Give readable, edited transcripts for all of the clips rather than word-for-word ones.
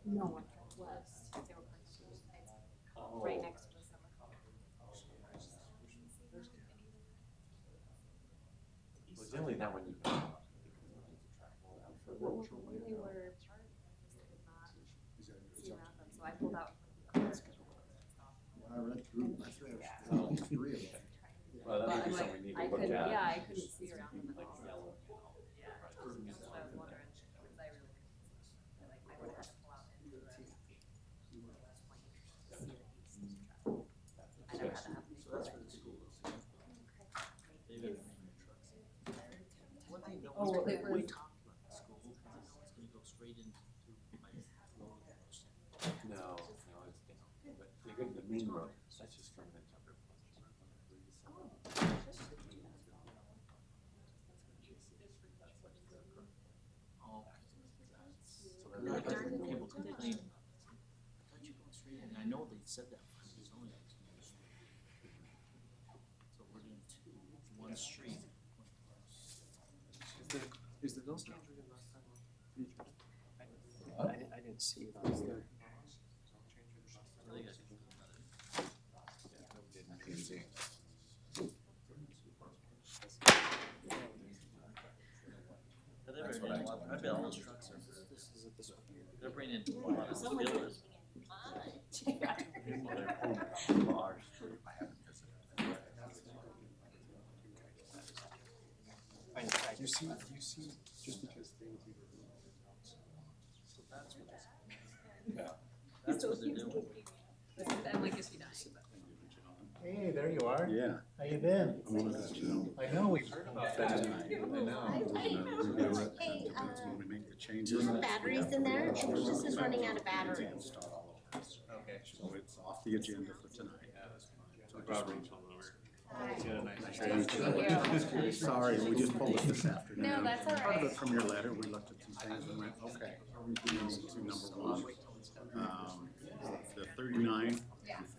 No one west. They were parked right next to the summer. Well, generally not when you. They were parked. I just could not see around them, so I pulled out. I read through my three of them. Well, that But may I'm be like, something we need to I look couldn't, at. yeah, I couldn't see around them at all. Yellow. Yeah, that's what I was wondering, because I really couldn't see. Like, I would have had to pull out into the point to see the east traffic. I'd have had to have. So that's for the school. One thing that Oh, we it was- talked about the school, because I know it's gonna go straight into like road course. No, it's down. But you go to the main road, that's just coming into. Oh, so they're not having people complain. I thought you were going straight in, and I know they said that for the zoning. So we're doing two, one street. Is the bill change again last time on? I didn't see it on here. So they got to do That's what I want. I bet all those trucks are, Is it this one here? they're bringing a lot of builders. Well, they're pulling from our street. I haven't visited. You see, just because things either. So that's what this, Yeah. that's what they're doing. I'm like, is he dying? Hey, there you are. Yeah. How you been? I wanted to let you know. I know, we've heard about that. I know. Hey, When we make the changes. there's batteries in there, and this is running out of battery. Start all over. Okay. So it's off the agenda for tonight. So I brought Rachel over. She had a nice Thank you. Sorry, we just pulled it this afternoon. No, that's all Part of right. it from your letter, we looked at some things and went, okay, we need to number one. The 39 and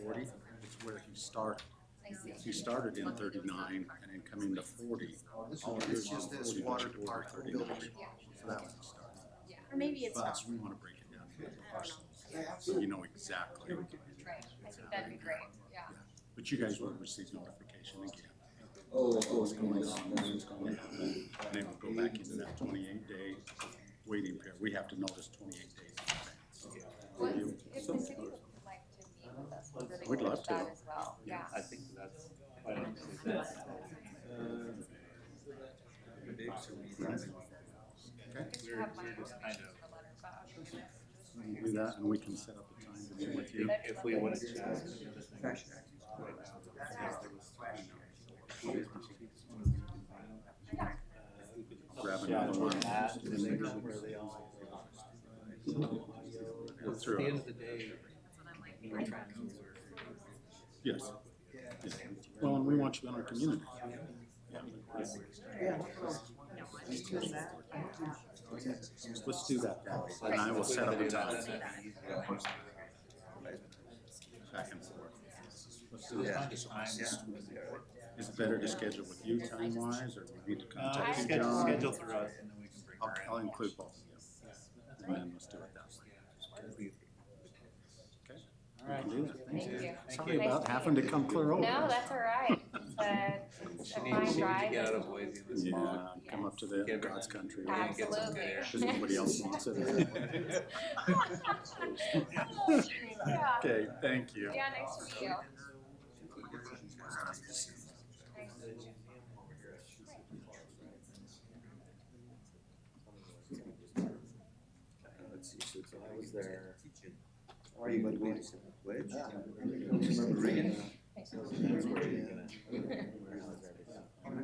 40, it's where he started. He started in 39 and then come into 40. All of It's just this water department 39. building. So that was the start. Or maybe it's But not. we want to break it down into parcels, so you know exactly. Right, I think that'd be great, yeah. But you guys will receive notification again. Oh, What's going on, what's going to happen, and then we'll go back into that 28-day waiting period. We have to notice 28 days in advance. What, if the city would like to meet with us, we'd really We'd love like that to. as well, yeah. I think that's quite honestly that's. Okay, Just have my we're just kind of- information for letter, but I'm gonna- we can do that, and we can set up a time to meet with you. If we would have just right now, because there was, Grab Yeah, another one. at and then make where they all. Go at through the it. end of the day, That's what I'm like, we're trying to. Yes. Yeah. Well, and we want you in our community. Yeah. Let's do that, and I will set up a time. Back and forth. Let's do that. Is it better to schedule with you time-wise, or we need to contact you, John? schedule through us and then we can bring her in. I'll include both of you. And then let's do it that way. Okay? All right. We can do that. Thank you. Sorry about having to come clear over. No, that's all right. It's a fine drive. Get out of Boise this Yeah, fall. come up to the God's country. Absolutely. Because nobody else wants it. Yeah. Okay, thank you. Yeah, nice to meet you. Let's see, so I was there. Are you going to wait? Wedge? Remember Reagan?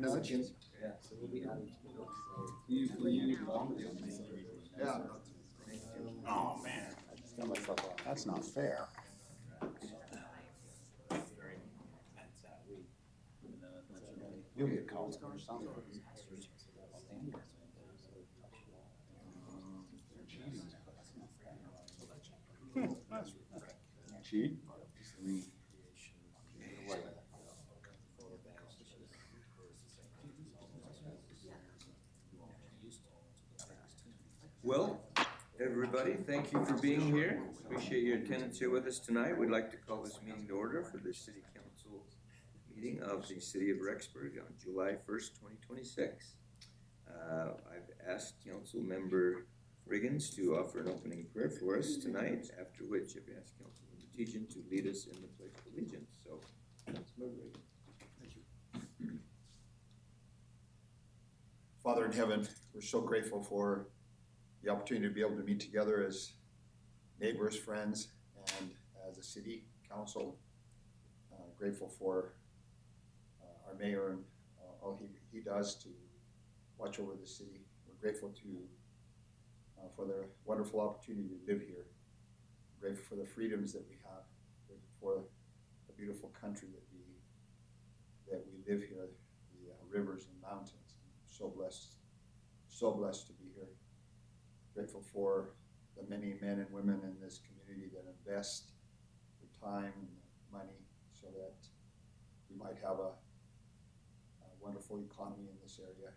Nudge him. Yeah, so we'll be adding to the notes. Yeah. Oh, man. I just got myself off. That's not fair. You'll get called or something. Cheat? Well, everybody everybody. Thank you for being here. Appreciate your attendance here with us tonight. We'd like to call this meeting to order for the City Council meeting of the City of Rexburg on July 1st, 2026. I've asked Council Member Riggins to offer an opening prayer for us tonight, after which I've asked Council Member Tejan to lead us in the Pledge of Allegiance. So, Council Member Riggins. Father in heaven, we're so grateful for the opportunity to be able to meet together as neighbors, friends, and as a city council. Grateful for our mayor and all he does to watch over the city. We're grateful for the wonderful opportunity to live here. We're grateful for the freedoms that we have. We're grateful for the beautiful country that we live here, the rivers and mountains. So blessed to be here. Grateful for the many men and women in this community that invest their time and money so that we might have a wonderful economy in this area.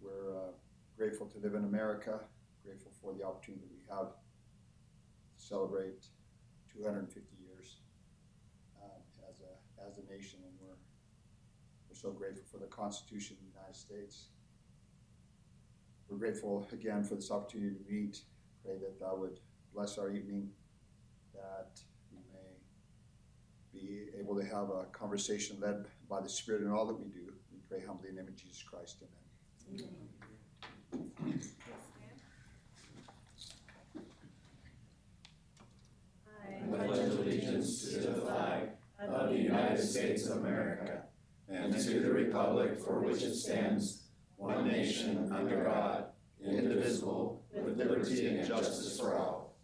We're grateful to live in America, grateful for the opportunity we have to celebrate 250 years as a nation, and we're so grateful for the Constitution of the United States. We're grateful again for this opportunity to meet. Pray that Thou would bless our evening, that we may be able to have a conversation led by the Spirit in all that we do. We pray humbly in the name of Jesus Christ. Amen. I pledge allegiance to the flag of the United States of America and to the republic for which it stands, one nation under God, indivisible, with liberty and justice for all.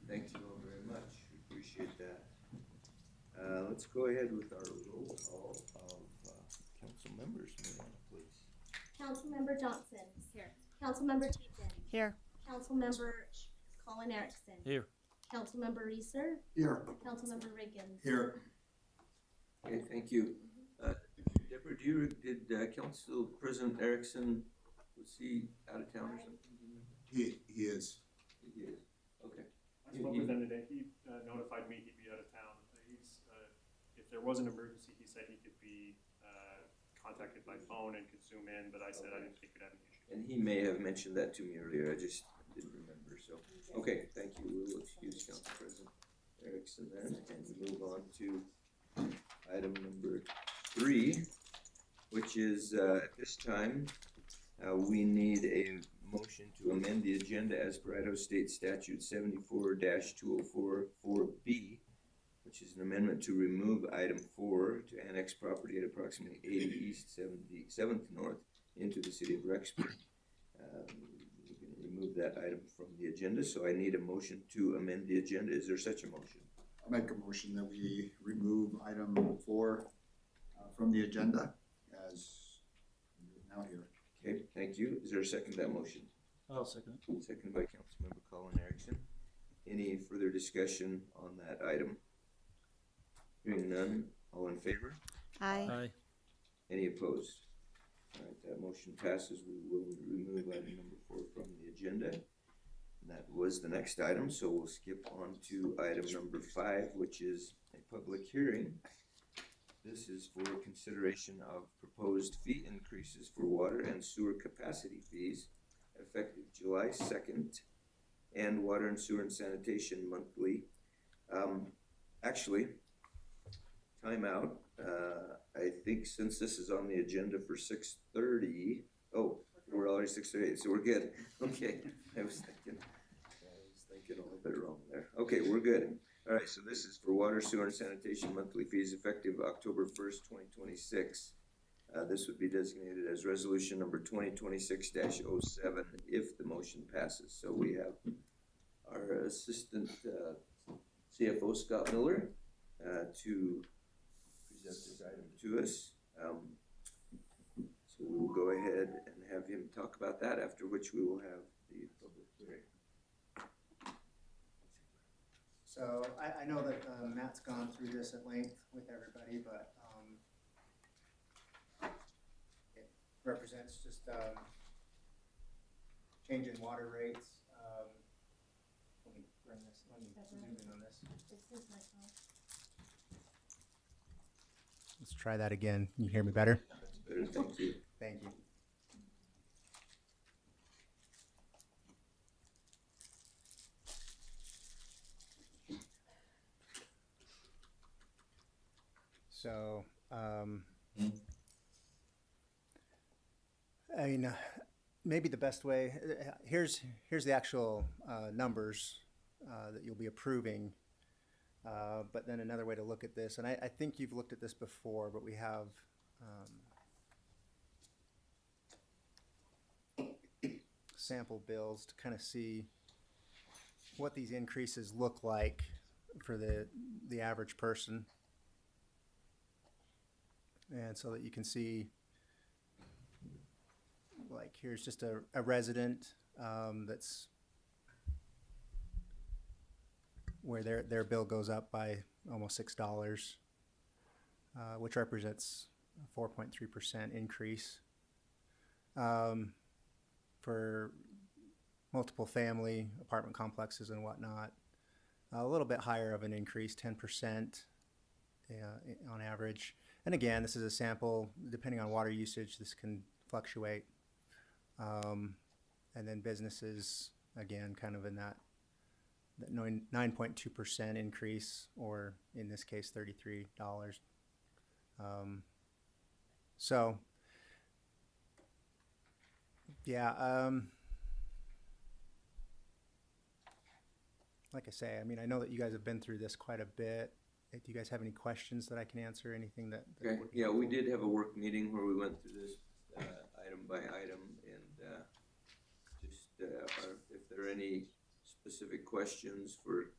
Thank you all very much. We appreciate that. Let's go ahead with our roll call of council members, please. Councilmember Johnson. Here. Councilmember Tejan. Here. Councilmember Colin Erickson. Here. Councilmember Reeser. Here. Councilmember Riggins. Here. Okay, thank you. Deborah, did Council President Erickson, was he out of town or something? He is. He is, okay. I spoke with him today. He notified me he'd be out of town. If there was an emergency, he said he could be contacted by phone and could zoom in, but I said I didn't think we'd have any issue. And he may have mentioned that to me earlier, I just didn't remember, so. Okay, thank you. We'll excuse Council President Erickson then, and move on to item number 3, which is, at this time, we need a motion to amend the agenda as per Idaho State Statute 74-2044-4B, which is an amendment to remove item 4 to annex property at approximately 80 East 77th North into the city of Rexburg. We're going to remove that item from the agenda, so I need a motion to amend the agenda. Is there such a motion? I'll make a motion that we remove item 4 from the agenda as written out here. Okay, thank you. Is there a second to that motion? I'll second. Seconded by Councilmember Colin Erickson. Any further discussion on that item? Hearing none, all in favor? Aye. Any opposed? All right, that motion passes. We will remove item number 4 from the agenda. And that was the next item, so we'll skip on to item number 5, which is a public hearing. This is for consideration of proposed fee increases for water and sewer capacity fees effective July 2nd and water and sewer and sanitation monthly. Actually, time out. I think since this is on the agenda for 6:30, oh, we're already 6:38, so we're good. Okay, I was thinking a little bit wrong there. Okay, we're good. All right, so this is for water, sewer, and sanitation monthly fees effective October 1st, 2026. This would be designated as resolution number 2026-07 if the motion passes. So we have our assistant CFO, Scott Miller, to present this item to us. So we will go ahead and have him talk about that, after which we will have the public hearing. So I know that Matt's gone through this at length with everybody, but it represents just change in water rates. Let me bring this, let me zoom in on this. Let's try that again. Can you hear me better? Better, thank you. Thank you. So, I mean, maybe the best way, here's the actual numbers that you'll be approving. But then another way to look at this, and I think you've looked at this before, but we have sample bills to kind of see what these increases look like for the average person. And so that you can see, like, here's just a resident that's where their bill goes up by almost $6, which represents a 4.3% increase. For multiple family apartment complexes and whatnot, a little bit higher of an increase, 10% on average. And again, this is a sample. Depending on water usage, this can fluctuate. And then businesses, again, kind of in that 9.2% increase, or in this case, $33. So, yeah, like I say, I mean, I know that you guys have been through this quite a bit. Do you guys have any questions that I can answer? Anything that Okay, would be yeah, we helpful? did have a work meeting where we went through this item by item, and if there are any specific questions for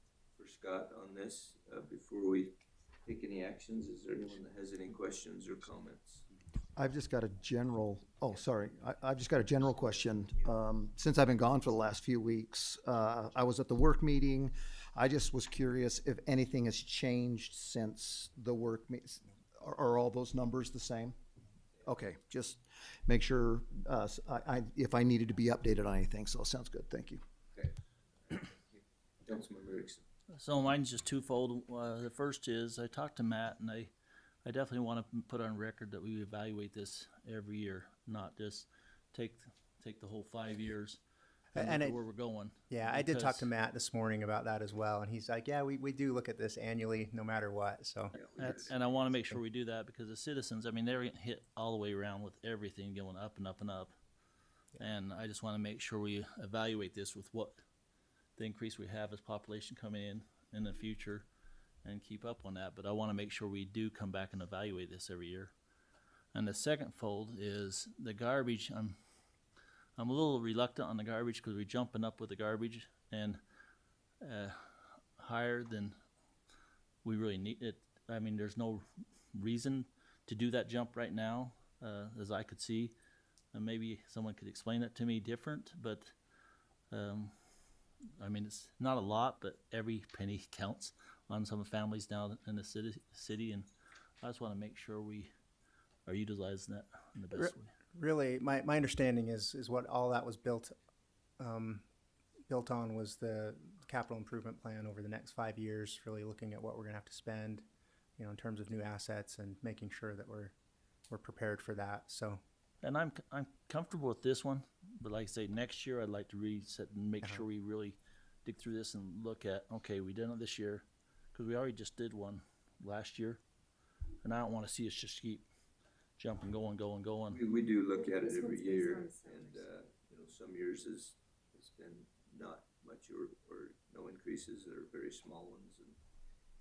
Scott on this before we take any actions, is there anyone that has any questions or comments? I've just got a general, I've just got a general question. Since I've been gone for the last few weeks, I was at the work meeting. I just was curious if anything has changed since the work meeting. Are all those numbers the same? Okay, just make sure if I needed to be updated on anything. So sounds good. Thank you. Okay. Councilman Erickson. So mine's just twofold. The first is I talked to Matt, and I definitely want to put on record that we evaluate this every year, not just take the whole 5 years and look at where we're going. Yeah, I did talk to Matt this morning about that as well, and he's like, yeah, we do look at this annually no matter what. So, And I want to make sure we do that because the citizens, I mean, they're getting hit all the way around with everything going up and up and up. And I just want to make sure we evaluate this with what the increase we have as population coming in the future and keep up on that. But I want to make sure we do come back and evaluate this every year. And the second fold is the garbage. I'm a little reluctant on the garbage because we're jumping up with the garbage and higher than we really need it. I mean, there's no reason to do that jump right now, as I could see. And maybe someone could explain it to me different, but I mean, it's not a lot, but every penny counts on some families down in the city, and I just want to make sure we are utilizing that in the best way. really, my understanding is what all that was built on was the capital improvement plan over the next 5 years, really looking at what we're gonna have to spend, in terms of new assets and making sure that we're prepared for that. So. And I'm comfortable with this one, but like I say, next year I'd like to reset and make sure we really dig through this and look at, okay, we did it this year, because we already just did one last year, and I don't want to see us just keep jumping, going. We do look at it every year, and some years has been not much or no increases or very small ones,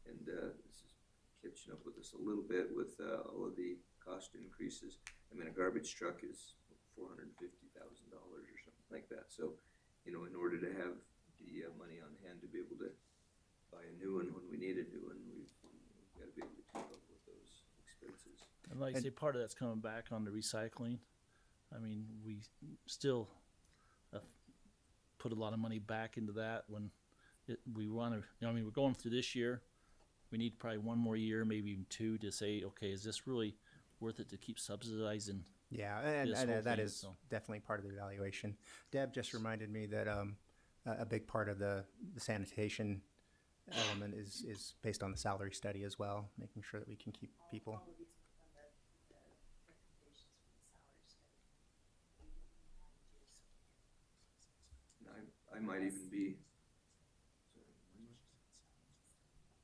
and this is catching up with us a little bit with all of the cost increases. I mean, a garbage truck is $450,000 or something like that. So, in order to have the money on hand to be able to buy a new one when we need a new one, we've got to be able to keep up with those expenses. And like I say, part of that's coming back on the recycling. I mean, we still put a lot of money back into that when we want to, I mean, we're going through this year. We need probably one more year, maybe even two, to say, okay, is this really worth it to keep subsidizing Yeah, and, this and whole that thing, is so. definitely part of the evaluation. Deb just reminded me that a big part of the sanitation element is based on the salary study as well, making sure that we can keep people. All of these were from the recommendations from the salary study. I might even be.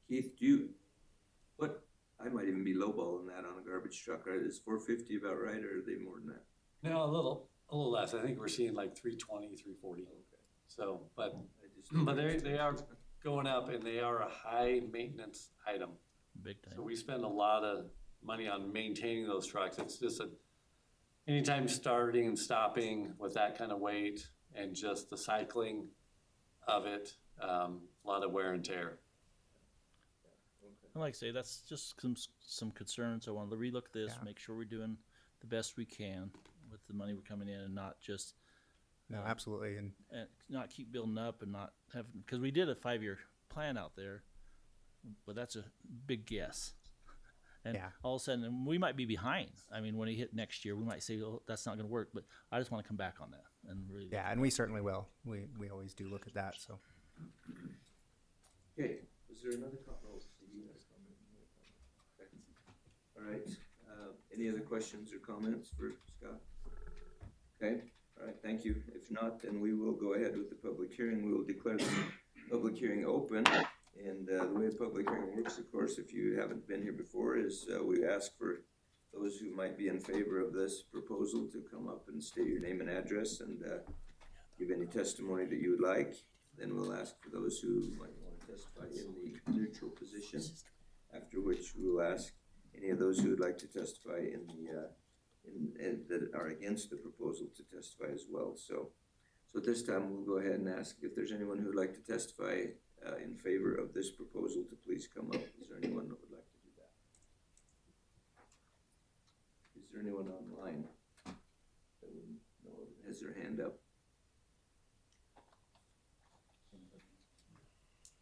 Keith, I might even be lowballing that on a garbage truck, right? Is 450 about right, or are they more than that? No, a little less. I think we're seeing like 320, 340. Okay. So, but I just. they are going up, and they are a high maintenance item. Big time. So we spend a lot of money on maintaining those trucks. It's just anytime starting and stopping with that kind of weight and just the cycling of it, a lot of wear and tear. And like I say, that's just some concerns. I want to relook this, Yeah. make sure we're doing the best we can with the money we're coming in, and not just No, absolutely, and not keep building up and not have, because we did a 5-year plan out there, but that's a big guess. And Yeah. all of a sudden, we might be behind. I mean, when we hit next year, we might say, "Oh, that's not going to work." But I just want to come back on that and really. yeah, and we certainly will. We always do look at that. So Okay, is there another comment? Oh, you had a comment. Okay. All right, any other questions or comments for Scott? Okay, all right, thank you. If not, then we will go ahead with the public hearing. We will declare the public hearing open. And the way a public hearing works, of course, if you haven't been here before, is we ask for those who might be in favor of this proposal to come up and state your name and address and give any testimony that you would like. Then we'll ask for those who might want to testify in the neutral position, after which we will ask any of those who would like to testify in the that are against the proposal to testify as well. So at this time, we'll go ahead and ask if there's anyone who would like to testify in favor of this proposal to please come up. Is there anyone that would like to do that? Is there anyone online that would know, has their hand up?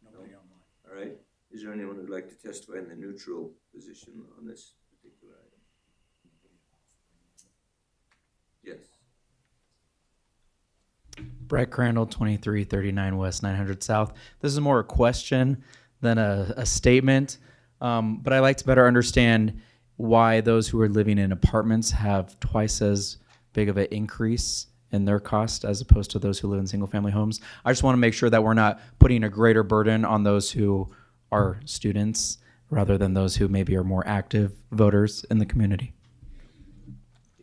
Nobody online. All right. Is there anyone who'd like to testify in the neutral position on this particular item? Yes. Brett Crandall, 2339 West, 900 South. This is more a question than a statement, but I like to better understand why those who are living in apartments have twice as big of an increase in their cost as opposed to those who live in single-family homes. I just want to make sure that we're not putting a greater burden on those who are students rather than those who maybe are more active voters in the community.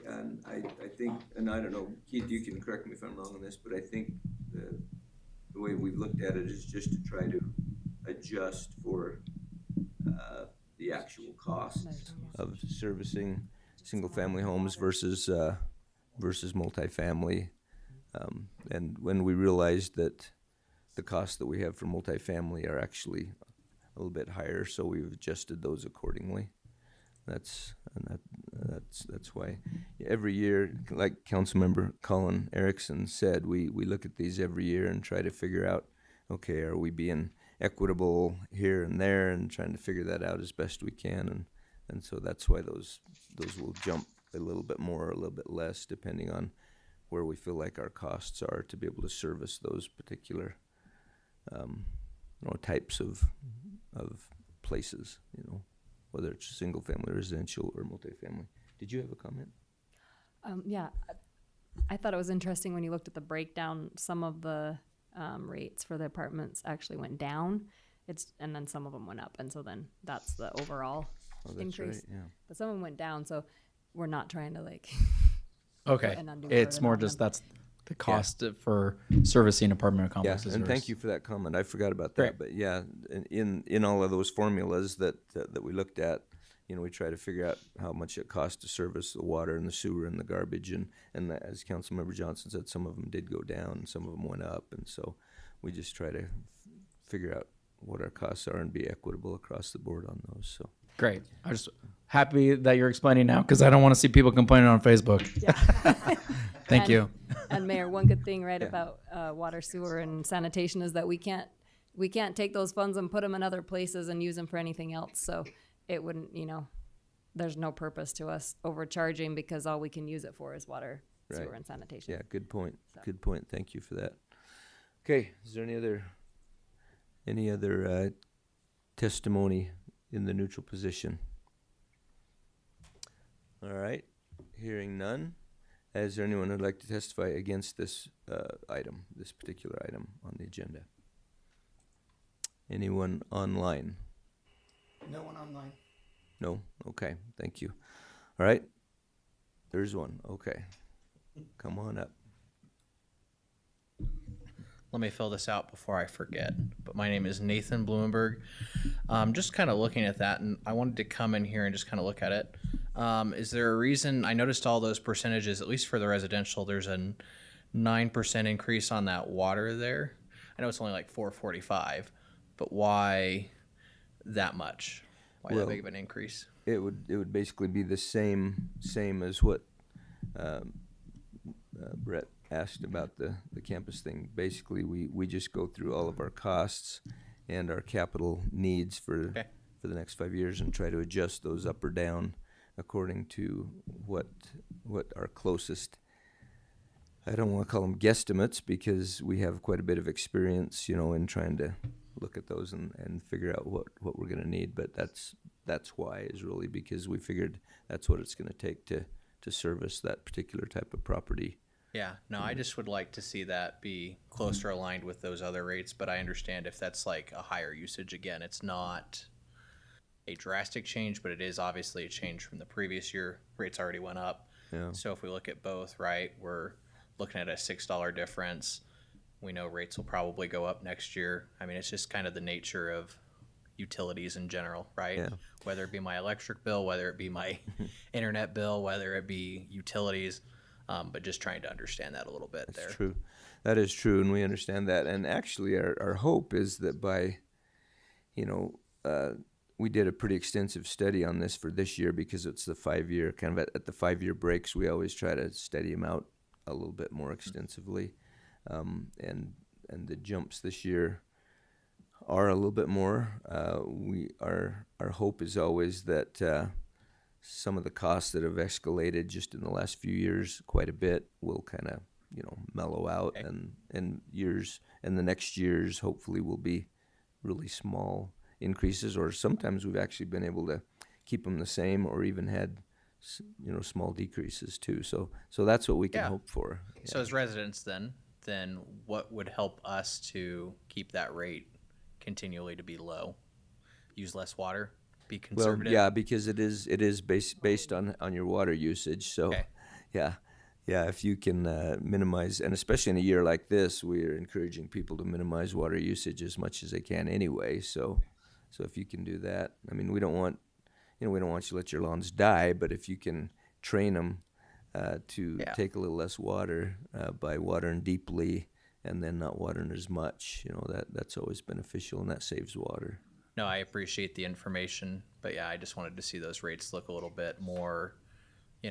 Yeah, and I think, and I don't know, Keith, you can correct me if I'm wrong on this, but I think the way we've looked at it is just to try to adjust for the actual cost of servicing single-family homes versus multifamily. And when we realized that the costs that we have for multifamily are actually a little bit higher, so we've adjusted those accordingly. That's why every year, like Councilmember Colin Erickson said, we look at these every year and try to figure out, okay, are we being equitable here and there, and trying to figure that out as best we can, and so that's why those will jump a little bit more or a little bit less depending on where we feel like our costs are to be able to service those particular types of places, whether it's single family, residential, or multifamily. Did you have a comment? Yeah, I thought it was interesting when you looked at the breakdown, some of the rates for the apartments actually went down. And then some of them went up. And so then that's the overall increase. Right, yeah. But some of them went down. So we're not trying to Okay, an undue it's burden more on just them. that's the cost for servicing apartment Yeah, complexes. and thank versus- you for that comment. I forgot about that. Great. But yeah, in all of those formulas that we looked at, we try to figure out how much it costs to service the water and the sewer and the garbage. And as Councilmember Johnson said, some of them did go down, and some of them went up. And so we just try to figure out what our costs are and be equitable across the board on those. So Great. I'm just happy that you're explaining now because I don't want to see people complaining on Facebook. Yeah. Thank you. And Mayor, one good thing, right, Yeah. about water, sewer, and sanitation is that we can't take those funds and put them in other places and use them for anything else. So it wouldn't, there's no purpose to us overcharging because all we can use it for is water, Right. sewer, and sanitation. Yeah, good point. So. Good point. Thank you for that. Okay, is there any other testimony in the neutral position? All right, hearing none. Is there anyone who'd like to testify against this this particular item on the agenda? Anyone online? No one online. No? Okay, thank you. All right, there's one. Okay, come on up. Let me fill this out before I forget. But my name is Nathan Blumenberg. Just kind of looking at that, and I wanted to come in here and just kind of look at it. Is there a reason? I noticed all those percentages, at least for the residential, there's a 9% increase on that water there. I know it's only like 445, but why that much? Why that big of an increase? It would basically be the same as what Brett asked about the campus thing. Basically, we just go through all of our costs and our capital needs for the next 5 years and try to adjust those up or down according to what our closest, I don't want to call them guesstimates because we have quite a bit of experience, in trying to look at those and figure out what we're going to need. But that's why is really because we figured that's what it's going to take to service that particular type of property. Yeah, no, I just would like to see that be closer aligned with those other rates, but I understand if that's like a higher usage, again, it's not a drastic change, but it is obviously a change from the previous year. Rates already went up. Yeah. So if we look at both, right, we're looking at a $6 difference. We know rates will probably go up next year. I mean, it's just kind of the nature of utilities in general, right? Yeah. Whether it be my electric bill, whether it be my internet bill, whether it be utilities, but just trying to understand that a little bit there. That's true. That is true, and we understand that. And actually, our hope is that by, we did a pretty extensive study on this for this year because it's the 5-year, kind of at the 5-year breaks, we always try to study them out a little bit more extensively. And the jumps this year are a little bit more. Our hope is always that some of the costs that have escalated just in the last few years quite a bit will kind of mellow out, and the next years hopefully will be really small increases, or sometimes we've actually been able to keep them the same or even had small decreases too. So that's what we can hope for. So as residents then what would help us to keep that rate continually to be low? Use less water? Be conservative? Well, yeah, because it is based on your water usage. So, yeah, if you can minimize, and especially in a year like this, we're encouraging people to minimize water usage as much as they can anyway. So if you can do that, I mean, we don't want you to let your lawns die, but if you can train them to take a little less water by watering deeply and then not watering as much, that's always beneficial, and that saves water. No, I appreciate the information, but yeah, I just wanted to see those rates look a little bit more,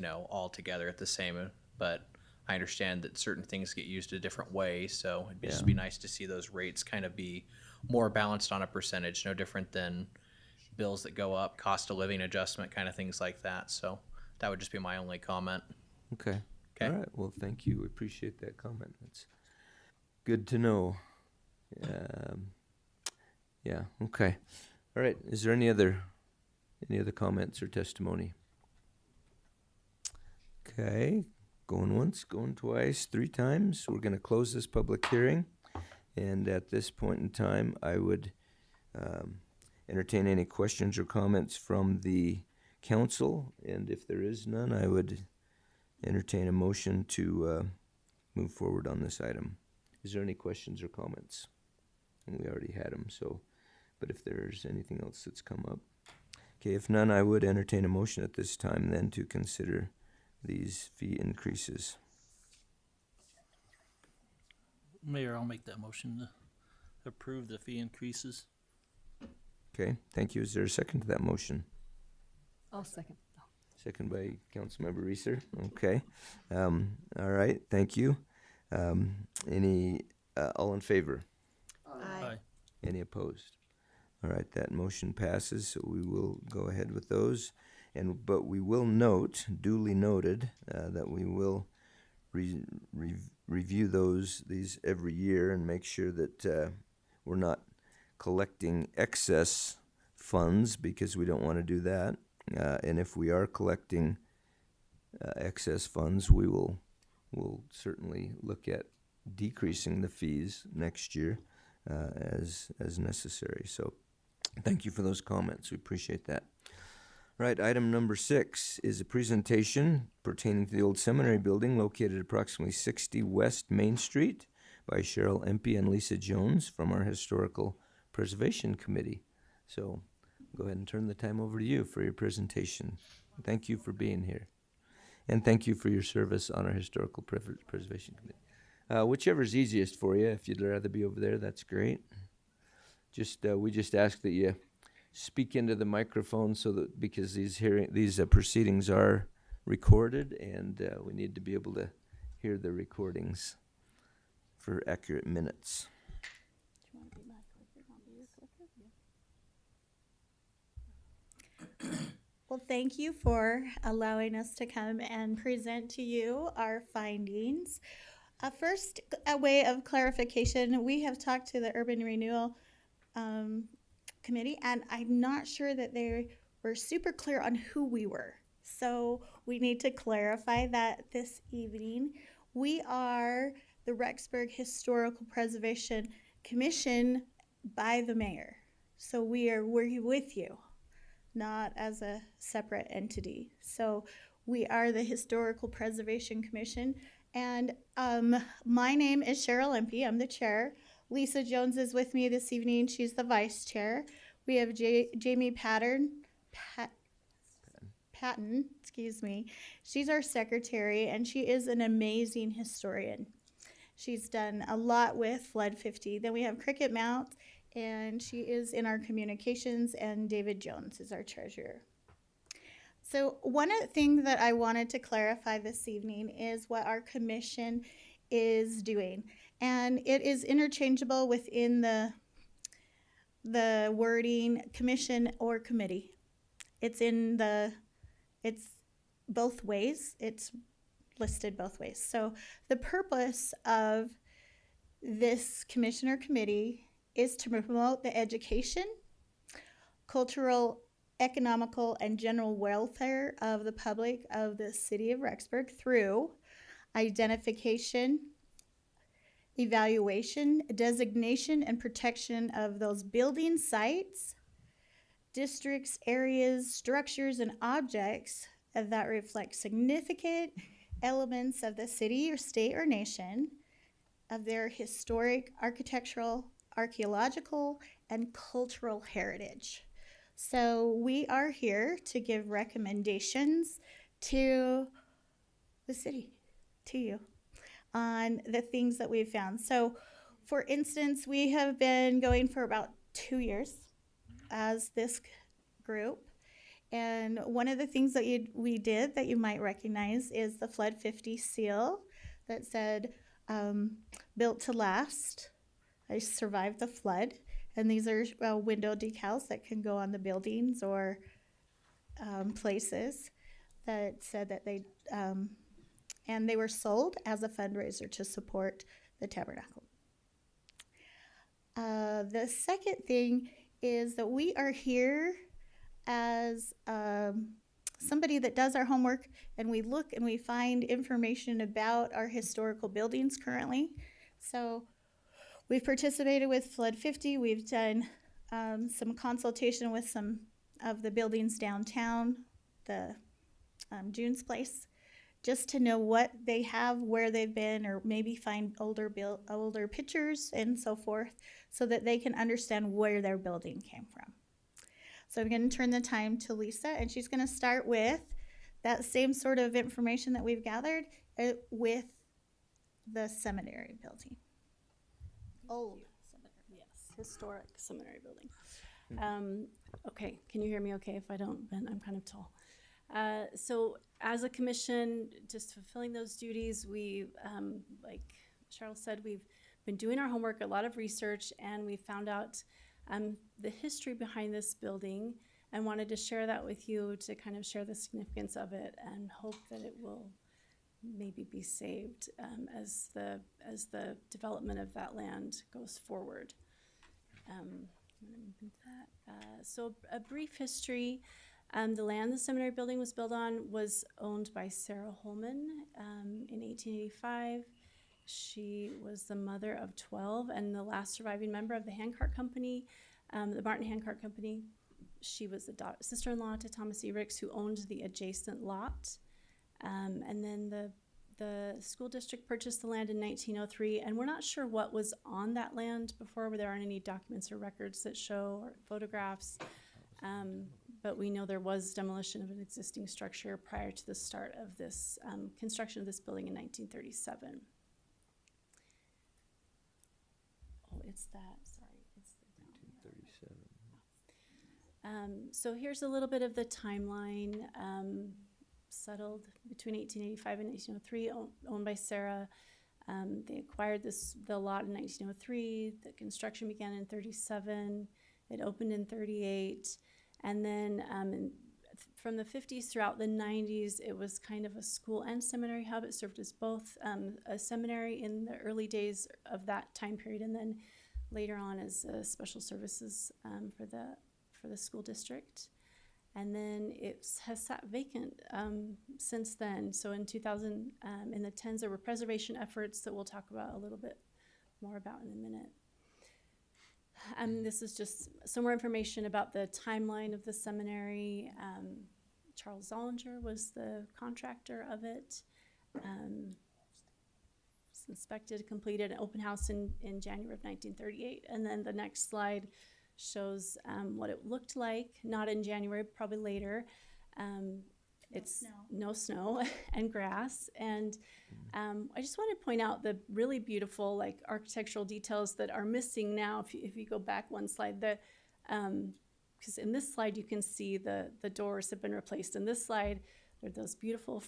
all together at the same. But I understand that certain things get used a different way, so it'd just be nice to see those rates kind of be more balanced on a percentage, no different than bills that go up, cost of living adjustment, kind of things like that. So that would just be my only comment. Okay. All right. Well, thank you. We appreciate that comment. That's good to know. Yeah. Okay. All right. Is there any other comments or testimony? Okay. Going once, going twice, 3 times. We're going to close this public hearing. And at this point in time, I would entertain any questions or comments from the council. And if there is none, I would entertain a motion to move forward on this item. Is there any questions or comments? And we already had them, so. But if there's anything else that's come up. Okay, if none, I would entertain a motion at this time then to consider these fee increases. Mayor, I'll make that motion to approve the fee increases. Okay, thank you. Is there a second to that motion? I'll second. Second by Councilmember Reeser. Okay. All right, thank you. Any, all in favor? Aye. Any opposed? All right, that motion passes, so we will go ahead with those. But we will note, duly noted, that we will review these every year and make sure that we're not collecting excess funds, because we don't want to do that. And if we are collecting excess funds, we'll certainly look at decreasing the fees next year as necessary. So thank you for those comments. We appreciate that. Right, item number 6 is a presentation pertaining to the old seminary building located approximately 60 West Main Street by Cheryl Empey and Lisa Jones from our Historical Preservation Committee. So go ahead and turn the time over to you for your presentation. Thank you for being here. And thank you for your service on our Historical Preservation Committee. Whichever is easiest for you. If you'd rather be over there, that's great. We just ask that you speak into the microphone, so that, because these proceedings are recorded, and we need to be able to hear the recordings for accurate minutes. Well, thank you for allowing us to come and present to you our findings. First, a way of clarification, we have talked to the Urban Renewal Committee, and I'm not sure that they were super clear on who we were. So we need to clarify that this evening. We are the Rexburg Historical Preservation Commission by the mayor. So we're with you, not as a separate entity. So we are the Historical Preservation Commission. And my name is Cheryl Empey. I'm the chair. Lisa Jones is with me this evening. She's the vice chair. We have Jamie Patton, excuse me. She's our secretary, and she is an amazing historian. She's done a lot with Flood 50. Then we have Cricket Mount, and she is in our communications, and David Jones is our treasurer. So one of the things that I wanted to clarify this evening is what our commission is doing. And it is interchangeable within the wording commission or committee. It's both ways. It's listed both ways. So the purpose of this commission or committee is to promote the education, cultural, economical, and general welfare of the public of the city of Rexburg through identification, evaluation, designation, and protection of those building sites, districts, areas, structures, and objects that reflect significant elements of the city or state or nation, of their historic, architectural, archaeological, and cultural heritage. So we are here to give recommendations to the city, to you, on the things that we've found. So for instance, we have been going for about 2 years as this group. And one of the things that we did that you might recognize is the Flood 50 seal that said, built to last. I survived the flood. And these are window decals that can go on the buildings or places that said that and they were sold as a fundraiser to support the tabernacle. The second thing is that we are here as somebody that does our homework, and we look and we find information about our historical buildings currently. So we've participated with Flood 50. We've done some consultation with some of the buildings downtown, the June's Place, just to know what they have, where they've been, or maybe find older pictures and so forth, so that they can understand where their building came from. So I'm going to turn the time to Lisa, and she's going to start with that same sort of information that we've gathered with the seminary building. Old seminary, yes, historic seminary building. Okay, can you hear me okay? If I don't, then I'm kind of tall. So as a commission, just fulfilling those duties, we, like Cheryl said, we've been doing our homework, a lot of research, and we found out the history behind this building and wanted to share that with you to kind of share the significance of it and hope that it will maybe be saved as the development of that land goes forward. So a brief history. The land the seminary building was built on was owned by Sarah Holman in 1885. She was the mother of 12 and the last surviving member of the handcart company, the Martin Handcart Company. She was the sister-in-law to Thomas E. Ricks, who owned the adjacent lot. And then the school district purchased the land in 1903, and we're not sure what was on that land before. There aren't any documents or records that show, or photographs. But we know there was demolition of an existing structure prior to the start of this construction of this building in 1937. Oh, it's that, sorry, it's the 1937. So here's a little bit of the timeline. Settled between 1885 and 1903, owned by Sarah. They acquired the lot in 1903. The construction began in 37. It opened in 38. And then from the 50s throughout the 90s, it was kind of a school and seminary hub. It served as both a seminary in the early days of that time period, and then later on as special services for the school district. And then it has sat vacant since then. So in 2000, in the 10s, there were preservation efforts that we'll talk about a little bit more about in a minute. This is just some more information about the timeline of the seminary. Charles Zollinger was the contractor of it. It's inspected, completed, an open house in January of 1938. And then the next slide shows what it looked like, not in January, probably later. It's no snow and grass. And I just want to point out the really beautiful architectural details that are missing now. If you go back one slide, because in this slide you can see the doors have been replaced. In this slide, there are those beautiful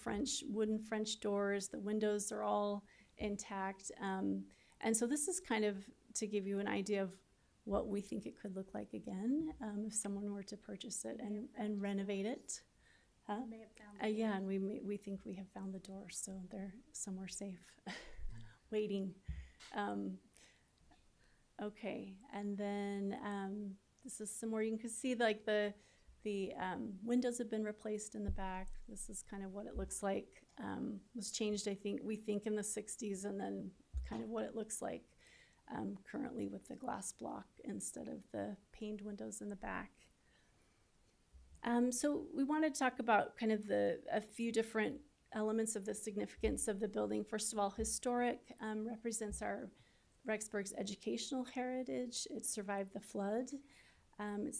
wooden French doors. The windows are all intact. And so this is kind of to give you an idea of what we think it could look like again if someone were to purchase it and renovate it. May have found yeah, and we think we have found the doors, so they're somewhere safe, waiting. Okay, and then this is some more. You can see the windows have been replaced in the back. This is kind of what it looks like. Was changed, we think in the 60s, and then kind of what it looks like currently with the glass block instead of the paned windows in the back. So we wanted to talk about kind of a few different elements of the significance of the building. First of all, historic represents our Rexburg's educational heritage. It survived the flood. It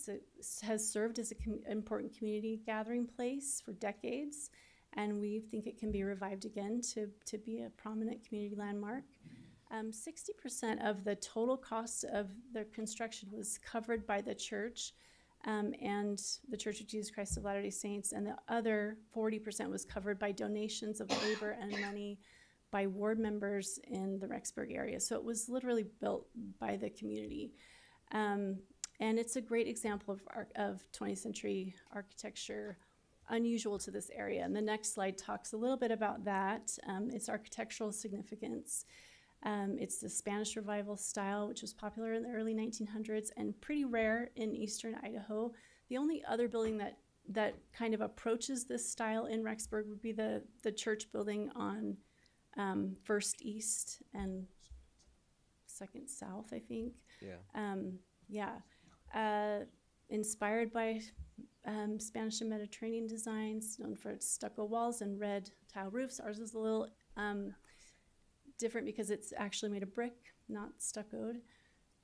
has served as an important community gathering place for decades, and we think it can be revived again to be a prominent community landmark. 60% of the total cost of the construction was covered by the church and the Church of Jesus Christ of Latter-day Saints, and the other 40% was covered by donations of labor and money by ward members in the Rexburg area. So it was literally built by the community. And it's a great example of 20th century architecture, unusual to this area. And the next slide talks a little bit about that, its architectural significance. It's the Spanish Revival style, which was popular in the early 1900s and pretty rare in eastern Idaho. The only other building that kind of approaches this style in Rexburg would be the church building on First East and Second South, I think. Inspired by Spanish and Mediterranean designs, known for its stucco walls and red tile roofs. Ours is a little different because it's actually made of brick, not stuccoed.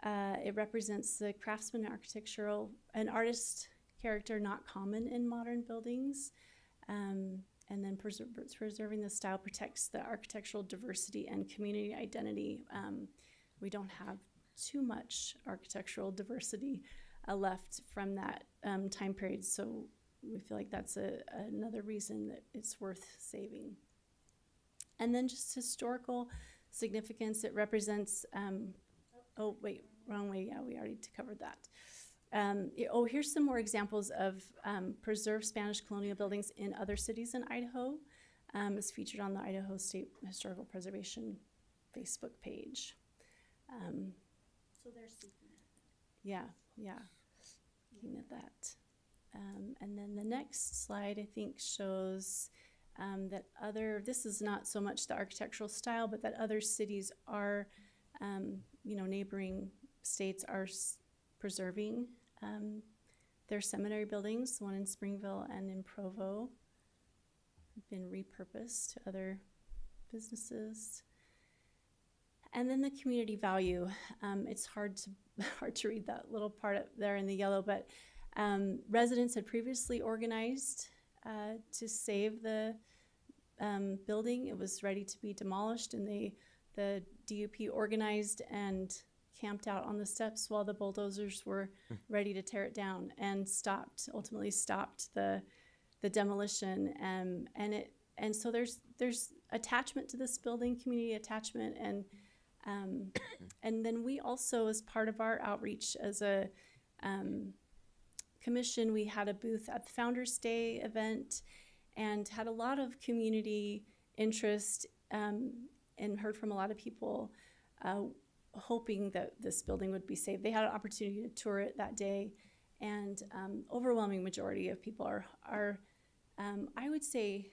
It represents the craftsman architectural, an artist character not common in modern buildings. And then preserving the style protects the architectural diversity and community identity. We don't have too much architectural diversity left from that time period, so we feel like that's another reason that it's worth saving. And then just historical significance, it represents, oh wait, wrong way, yeah, we already covered that. Here's some more examples of preserved Spanish colonial buildings in other cities in Idaho. It's featured on the Idaho State Historical Preservation Facebook page. So they're seeking it. Yeah, looking at that. And then the next slide, I think, shows that this is not so much the architectural style, but that other cities are, neighboring states are preserving their seminary buildings. The one in Springville and in Provo have been repurposed to other businesses. And then the community value. It's hard to read that little part up there in the yellow, but residents had previously organized to save the building. It was ready to be demolished, and the DUP organized and camped out on the steps while the bulldozers were ready to tear it down, and ultimately stopped the demolition. And so there's attachment to this building, community attachment, and then we also, as part of our outreach as a commission, we had a booth at the Founders Day event and had a lot of community interest, and heard from a lot of people hoping that this building would be saved. They had an opportunity to tour it that day, and overwhelming majority of people are I would say,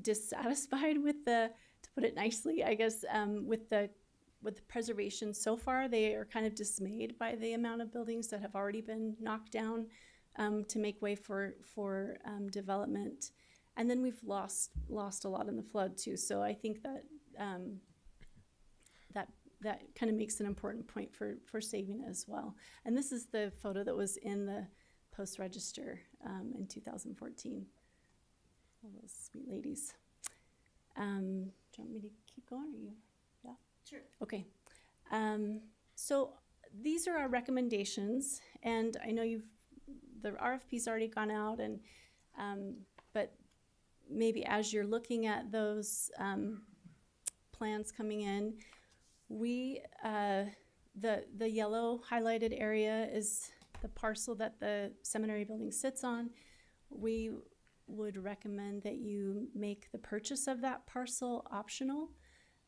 dissatisfied with to put it nicely, I guess, with the preservation so far. They are kind of dismayed by the amount of buildings that have already been knocked down to make way for development. And then we've lost a lot in the flood too. So I think that that kind of makes an important point for saving it as well. And this is the photo that was in the Post-Register in 2014. All those sweet ladies. Do you want me to keep going, or you? Yeah? Sure. Okay. So these are our recommendations, and I know the RFP's already gone out, and but maybe as you're looking at those plans coming in, the yellow highlighted area is the parcel that the seminary building sits on. We would recommend that you make the purchase of that parcel optional,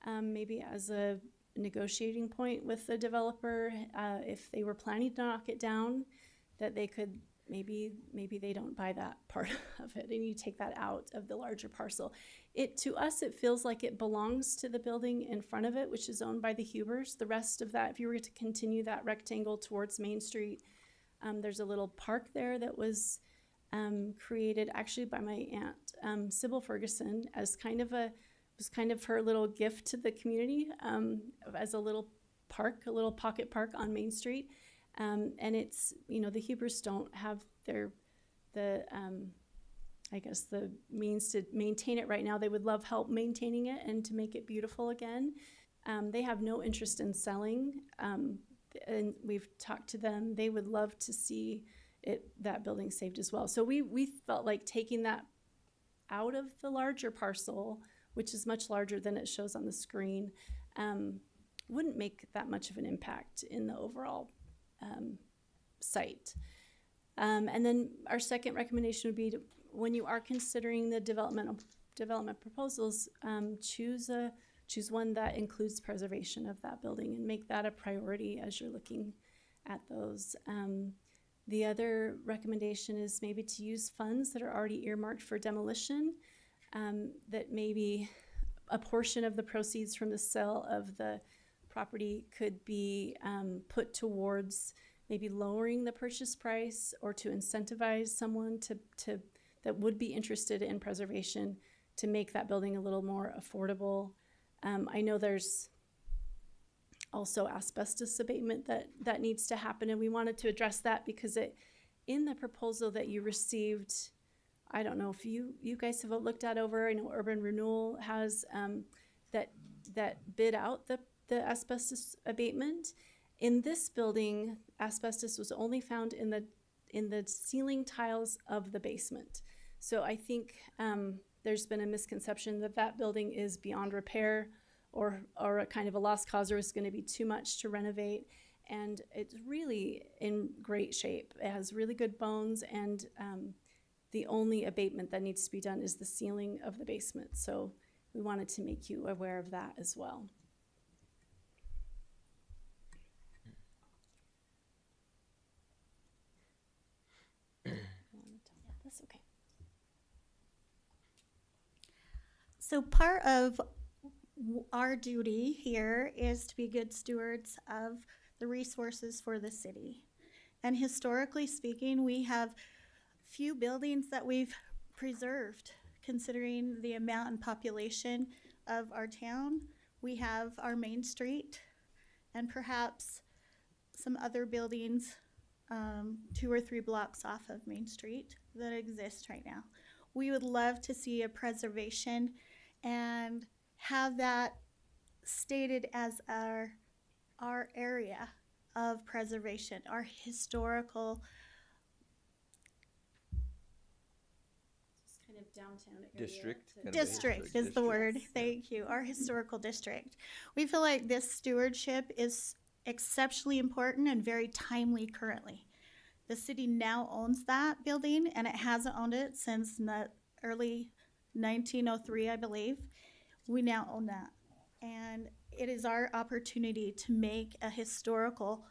maybe as a negotiating point with the developer. If they were planning to knock it down, that they could, maybe they don't buy that part of it, and you take that out of the larger parcel. To us, it feels like it belongs to the building in front of it, which is owned by the Hubers. The rest of that, if you were to continue that rectangle towards Main Street, there's a little park there that was created actually by my aunt, Sybil Ferguson, as kind of her little gift to the community, as a little park, a little pocket park on Main Street. And it's, the Hubers don't have the means to maintain it right now. They would love help maintaining it and to make it beautiful again. They have no interest in selling, and we've talked to them. They would love to see that building saved as well. So we felt like taking that out of the larger parcel, which is much larger than it shows on the screen, wouldn't make that much of an impact in the overall site. And then our second recommendation would be when you are considering the development proposals, choose one that includes preservation of that building and make that a priority as you're looking at those. The other recommendation is maybe to use funds that are already earmarked for demolition, that maybe a portion of the proceeds from the sale of the property could be put towards maybe lowering the purchase price, or to incentivize someone that would be interested in preservation to make that building a little more affordable. I know there's also asbestos abatement that needs to happen, and we wanted to address that because in the proposal that you received, I don't know if you guys have looked at over, I know Urban Renewal has that bid out the asbestos abatement. In this building, asbestos was only found in the ceiling tiles of the basement. So I think there's been a misconception that building is beyond repair, or a kind of a lost cause, or is going to be too much to renovate. and it's really in great shape. It has really good bones, and the only abatement that needs to be done is the ceiling of the basement. So we wanted to make you aware of that as well. That's okay. So part of our duty here is to be good stewards of the resources for the city. And historically speaking, we have few buildings that we've preserved, considering the amount and population of our town. We have our Main Street and perhaps some other buildings 2 or 3 blocks off of Main Street that exist right now. We would love to see a preservation and have that stated as our area of preservation, our historical Kind of downtown area. District is the word. Thank you. Our historical district. We feel like this stewardship is exceptionally important and very timely currently. The city now owns that building, and it hasn't owned it since the early 1903, I believe. We now own that. And it is our opportunity to make a historical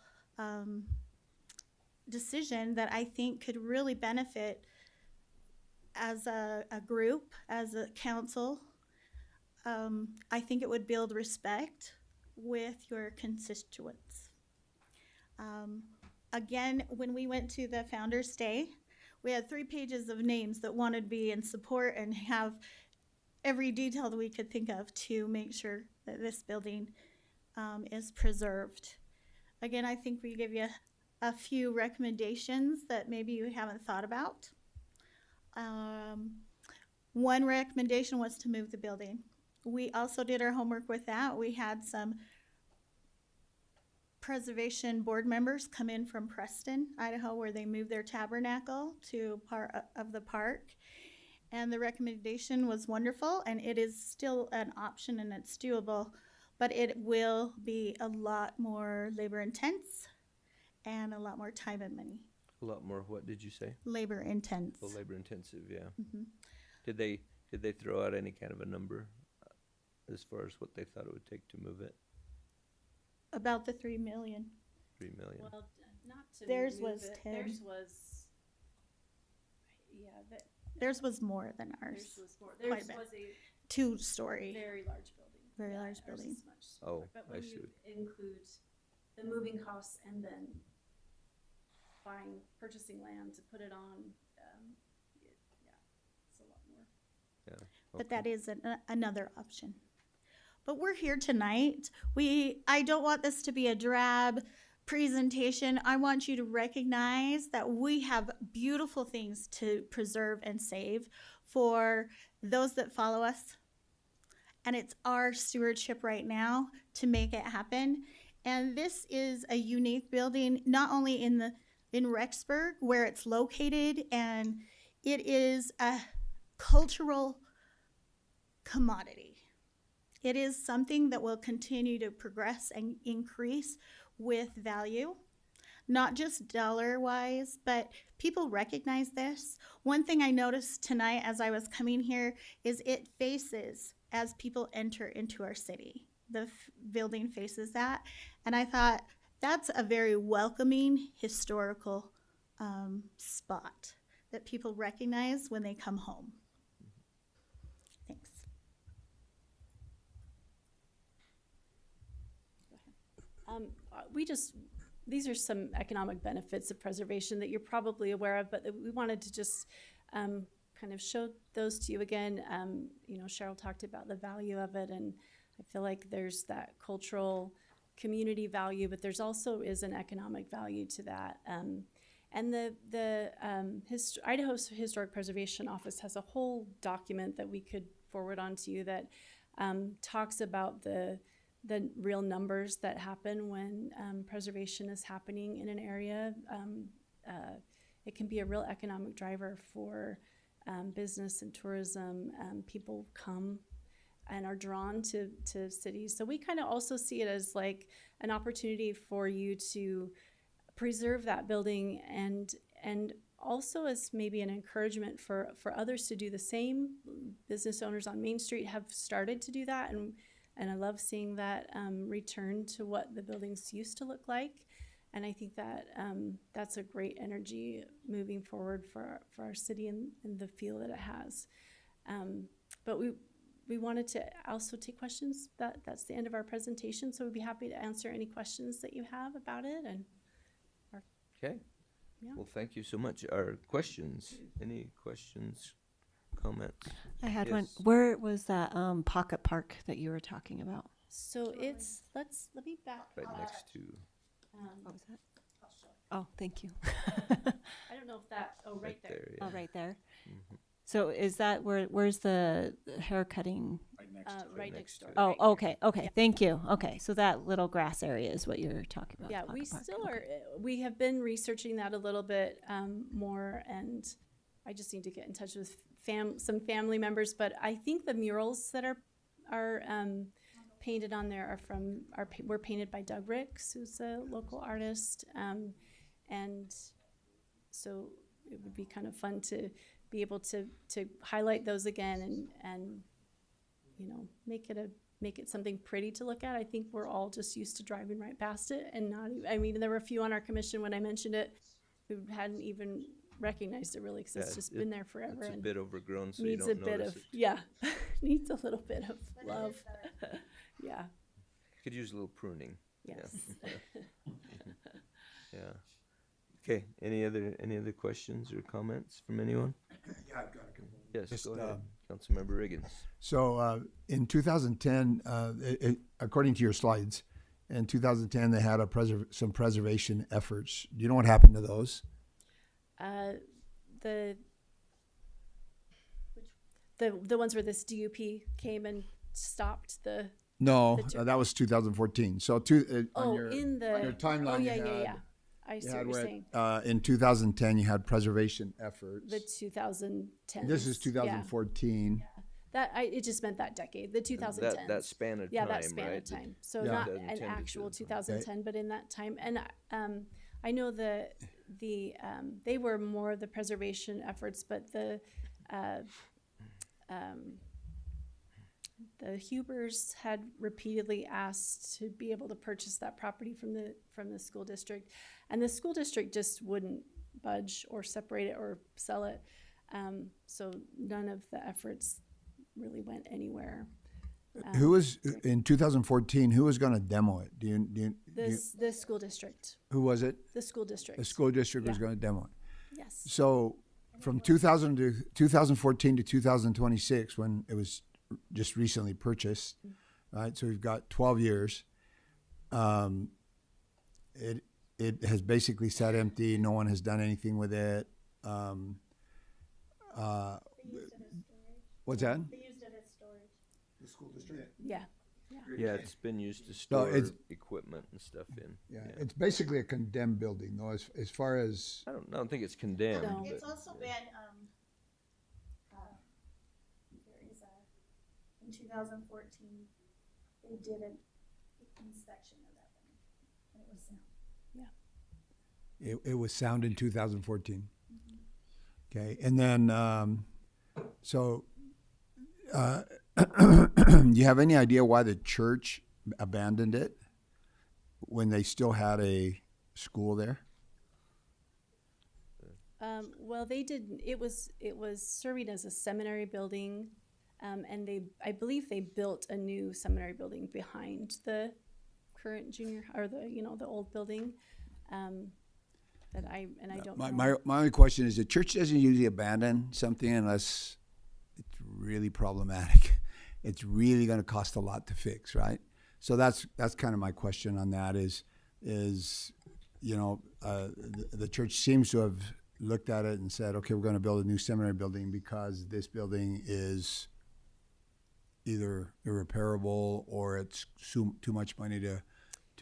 decision that I think could really benefit as a group, as a council. I think it would build respect with your constituents. Again, when we went to the Founders Day, we had 3 pages of names that wanted to be in support and have every detail that we could think of to make sure that this building is preserved. Again, I think we give you a few recommendations that maybe you haven't thought about. One recommendation was to move the building. We also did our homework with that. We had some preservation board members come in from Preston, Idaho, where they moved their tabernacle to part of the park. And the recommendation was wonderful, and it is still an option and it's doable, but it will be a lot more labor intense and a lot more time and money. A lot more, what did you say? Labor intense. Oh, labor intensive, yeah. Mm-hmm. Did they throw out any kind of a number as far as what they thought it would take to move it? About the $3 million. $3 million. Well, not to Theirs move was it. 10. Theirs was, yeah, Theirs was more than ours. theirs was more. Quite Theirs a bit. was a 2-story. very large building. Very Yeah, large ours building. is much smaller. Oh, But I when see. you include the moving costs and then purchasing land to put it on, it's a lot more. Yeah. But that is another option. But we're here tonight. I don't want this to be a drab presentation. I want you to recognize that we have beautiful things to preserve and save for those that follow us. And it's our stewardship right now to make it happen. And this is a unique building, not only in Rexburg, where it's located, and it is a cultural commodity. It is something that will continue to progress and increase with value, not just dollar-wise, but people recognize this. One thing I noticed tonight as I was coming here is it faces as people enter into our city. The building faces that, and I thought that's a very welcoming historical spot that people recognize when they come home. Thanks. These are some economic benefits of preservation that you're probably aware of, but we wanted to just kind of show those to you again. Cheryl talked about the value of it, and I feel like there's that cultural community value, but there's also is an economic value to that. And the Idaho's Historic Preservation Office has a whole document that we could forward on to you that talks about the real numbers that happen when preservation is happening in an area. It can be a real economic driver for business and tourism. People come and are drawn to cities. So we kind of also see it as like an opportunity for you to preserve that building and also as maybe an encouragement for others to do the same. Business owners on Main Street have started to do that, and I love seeing that return to what the buildings used to look like. And I think that that's a great energy moving forward for our city and the feel that it has. But we wanted to also take questions. That's the end of our presentation, so we'd be happy to answer any questions that you have about it. And Okay. Yeah. Well, thank you so much. Our questions? Any questions, comments? I had Yes. one. Where was that pocket park that you were talking about? so it's let me back Right up. next to. What was that? Oh, thank you. I don't know if that. Oh, right there. yeah. Oh, right there. Mhm. So is that where's the hair cutting? Right next to it. Right next next to door. it. Oh, right here. okay, okay, thank you. Okay, so that little grass area is what you're talking about. Yeah, the we pocket park. still Okay. are. We have been researching that a little bit more, and I just need to get in touch with some family members. But I think the murals that are painted on there were painted by Doug Ricks, who's a local artist, and so it would be kind of fun to be able to highlight those again and you know make it something pretty to look at. I think we're all just used to driving right past it and not. I mean, there were a few on our commission when I mentioned it who hadn't even recognized it really because it's just been there forever. It's a and bit overgrown, so you needs don't a bit notice of it. needs a little bit of love. Yeah. Could use a little pruning. Yes. Yeah. Okay. Any other questions or comments from anyone? Yeah, I've got a couple. Yes, Just, go ahead, Councilmember Riggins. So in 2010, according to your slides, in 2010 they had some preservation efforts. Do you know what happened to those? The ones where this DUP came and stopped the. No, The that was 2014. So on your timeline, yeah. I see what you're saying. In 2010 you had preservation efforts. The 2010. This is 2014. It just meant that decade, the 2010. That span of time, yeah, that span right? of time. So Yeah. not 2010 an to actual 2010. 2010, but in that time. And I know they were more of the preservation efforts, but the Hubers had repeatedly asked to be able to purchase that property from the school district, and the school district just wouldn't budge or separate it or sell it. So none of the efforts really went anywhere. Who was in 2014? Who was going to demo it? The school district. Who was it? The school district. The school district was Yeah. going to demo it. Yes. So from 2014 to 2026, when it was just recently purchased, right? So we've got 12 years. It has basically sat empty. No one has done anything with it. What's that? They used it as storage. The school district. Yeah. Yeah, it's been used to store it's- equipment and stuff in. Yeah, it's basically a condemned building, though. As far as I don't think it's condemned. No. But It's also been, there is in 2014, they did an inspection of that one, and it was sound. it was sound in 2014. Okay, and then so do you have any idea why the church abandoned it when they still had a school there? Well, they did. It was serving as a seminary building, and I believe they built a new seminary building behind the current junior or the old building. That I don't know. My only question is the church doesn't usually abandon something unless it's really problematic. It's really going to cost a lot to fix, right? So that's kind of my question on that is the church seems to have looked at it and said, okay, we're going to build a new seminary building because this building is either irreparable or it's too much money to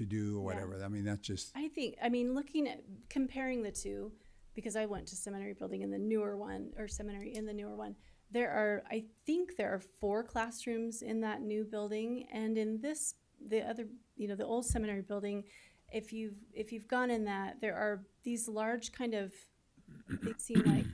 do or whatever. Yeah. I mean, that's just. Looking at comparing the two, because I went to seminary building in the newer one or seminary in the newer one, I think there are 4 classrooms in that new building, and in the other, the old seminary building, if you've gone in that, there are these large kind of, they seem like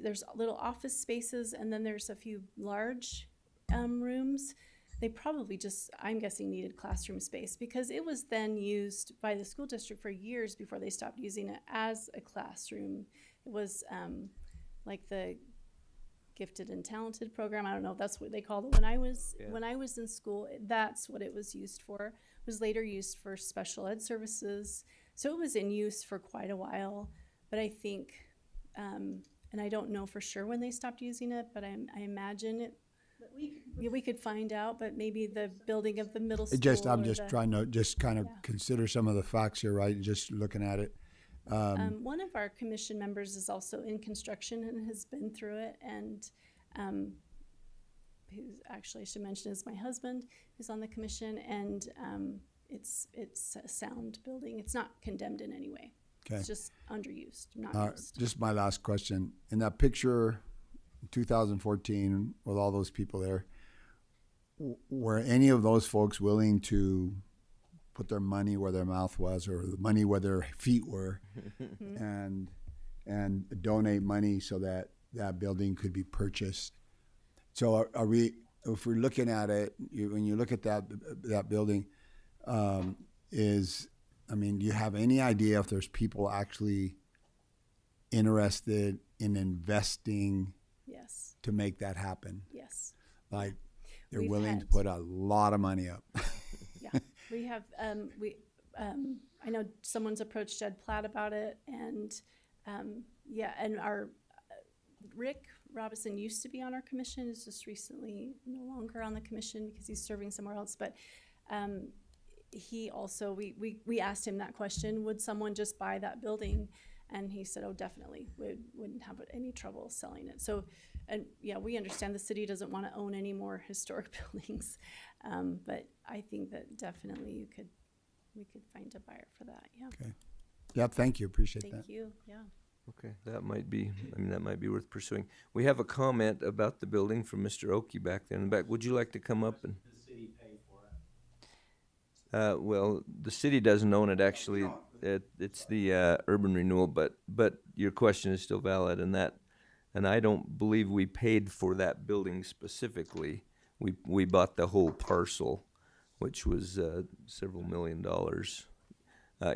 there's little office spaces, and then there's a few large rooms. They probably just, I'm guessing, needed classroom space because it was then used by the school district for years before they stopped using it as a classroom. It was like the gifted and talented program. I don't know if that's what they called it when I was in school. That's what it was used for. It was later used for special ed services. So it was in use for quite a while. But I think, and I don't know for sure when they stopped using it, but I imagine it. We could find out, but maybe the building of the middle school. I'm just trying to just kind of consider some of the facts here, right? Just looking at it. One of our commission members is also in construction and has been through it, and who's actually, I should mention, is my husband, who's on the commission, and it's a sound building. It's not condemned in any way. Okay. It's just underused, not used. Just my last question. In that picture, 2014, with all those people there, were any of those folks willing to put their money where their mouth was, or the money where their feet were, and donate money so that that building could be purchased? So are we, if we're looking at it, when you look at that building, do you have any idea if there's people actually interested in investing to make that happen? Yes. Like they're willing to put a lot of money up. Yeah, we have, I know someone's approached Jed Platt about it, and and our Rick Robinson used to be on our commission, is just recently no longer on the commission because he's serving somewhere else, but he also, we asked him that question, would someone just buy that building? And he said, oh, definitely, wouldn't have any trouble selling it. So, and yeah, we understand the city doesn't want to own any more historic buildings, but I think that definitely we could find a buyer for that, yeah. Okay. Yeah, thank you, appreciate that. Thank you, yeah. Okay, that might be worth pursuing. We have a comment about the building from Mr. Oakey back there in the back. Would you like to come up and? Does the city pay for it? Well, the city doesn't own it, actually. It's the urban renewal, but your question is still valid, and I don't believe we paid for that building specifically. We bought the whole parcel, which was several $1 million.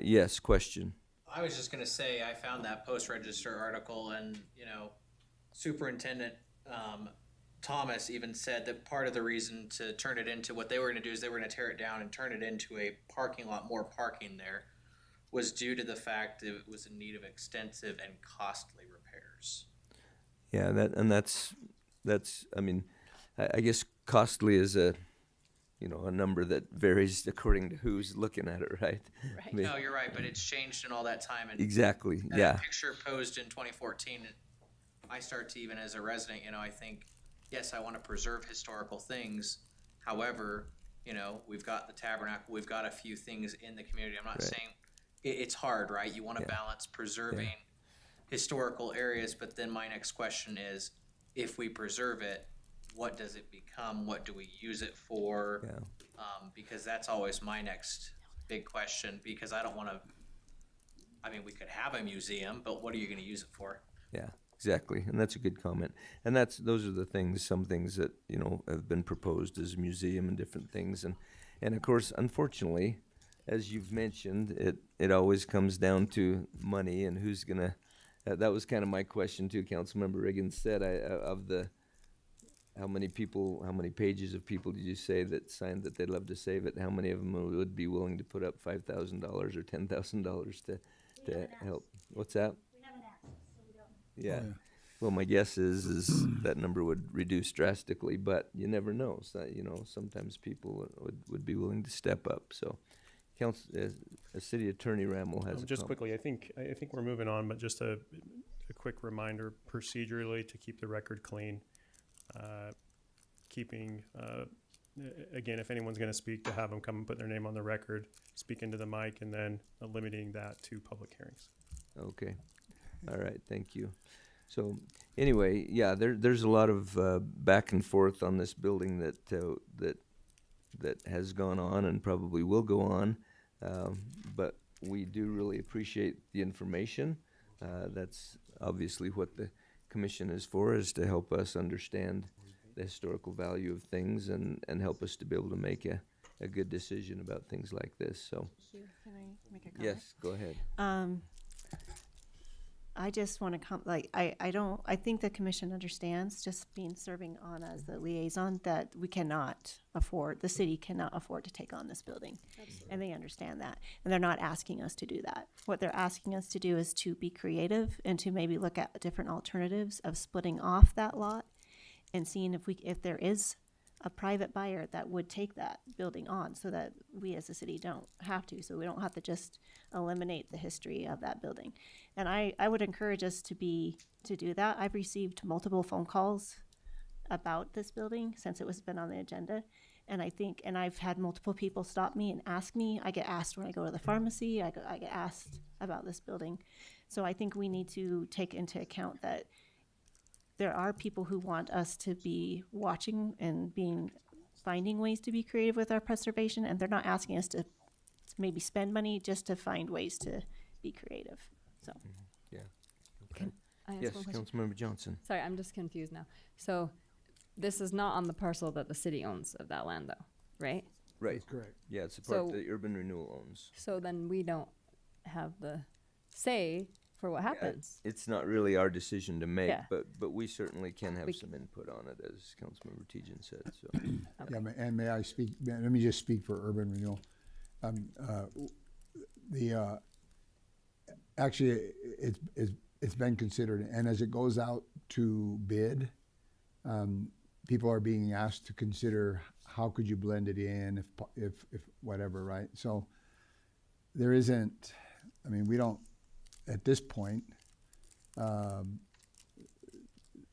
Yes, question. I was just gonna say, I found that Post-Register article, and, Superintendent Thomas even said that part of the reason to turn it into, what they were gonna do is they were gonna tear it down and turn it into a parking lot, more parking there, was due to the fact that it was in need of extensive and costly repairs. Yeah, that's I guess costly is a number that varies according to who's looking at it, right? Right. No, you're right, but it's changed in all that time. And Exactly, that yeah. picture posed in 2014, I start to, even as a resident, I think, yes, I want to preserve historical things. However, we've got the tabernacle, we've got a few things in the community. I'm not saying it's hard, right? You want to balance preserving historical areas, but then my next question is, if we preserve it, what does it become? What do we use it for? Yeah. Because that's always my next big question, because I don't want to, we could have a museum, but what are you going to use it for? Yeah, exactly, and that's a good comment. And those are the things, some things that, have been proposed as a museum and different things. And of course, unfortunately, as you've mentioned, it always comes down to money and who's gonna. That was kind of my question too. Councilmember Riggins said, how many pages of people did you say that signed that they'd love to save it? How many of them would be willing to put up $5,000 or $10,000 to help? What's that? We haven't asked, so we don't. Yeah. Oh, yeah. Well, my guess is that number would reduce drastically, but you never know. So, sometimes people would be willing to step up. So. City Attorney Ramel has just quickly. I think we're moving on, but just a quick reminder procedurally to keep the record clean. Keeping again, if anyone's going to speak, to have them come and put their name on the record, speak into the mic, and then limiting that to public hearings. Okay. All right. Thank you. So Anyway, yeah, there's a lot of back and forth on this building that has gone on and probably will go on, but we do really appreciate the information. That's obviously what the commission is for, is to help us understand the historical value of things and help us to be able to make a good decision about things like this. So, Can I make a comment? yes, go ahead. I just want to I think the commission understands, just serving on as the liaison, that the city cannot afford to take on this building. Absolutely. And they understand that. And they're not asking us to do that. What they're asking us to do is to be creative and to maybe look at different alternatives of splitting off that lot and seeing if there is a private buyer that would take that building on, so that we as a city don't have to, so we don't have to just eliminate the history of that building. And I would encourage us to do that. I've received multiple phone calls about this building since it was been on the agenda. And I've had multiple people stop me and ask me. I get asked when I go to the pharmacy, I get asked about this building. So I think we need to take into account that there are people who want us to be watching and finding ways to be creative with our preservation, and they're not asking us to maybe spend money, just to find ways to be creative. So, yeah. Can I ask Yes, one question? Councilmember Johnson. Sorry, I'm just confused now. So this is not on the parcel that the city owns of that land, though, right? Right. That's correct. Yeah, it's a part So- that urban renewal owns. So then we don't have the say for what happens. It's not really our decision to make, Yeah. but we certainly can have We some input on it, as Councilmember Tejan said, so. Yeah, and may I speak, let me just speak for urban renewal. Actually, it's been considered, and as it goes out to bid, people are being asked to consider how could you blend it in, if whatever, right? So there isn't, we don't, at this point,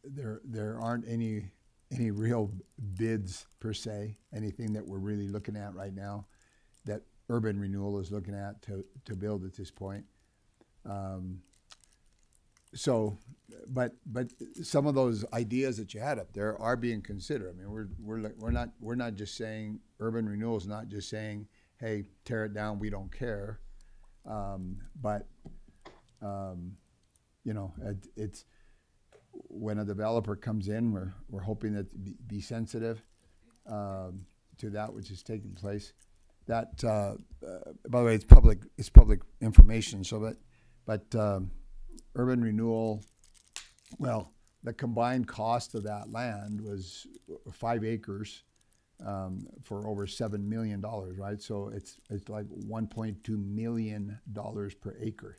there aren't any real bids per se, anything that we're really looking at right now that urban renewal is looking at to build at this point. But some of those ideas that you had up there are being considered. We're not just saying, urban renewal is not just saying, hey, tear it down, we don't care. It's when a developer comes in, we're hoping that be sensitive to that which is taking place. That, by the way, it's public information. So, but urban renewal, well, the combined cost of that land was 5 acres for over $7 million, right? So it's like $1.2 million per acre.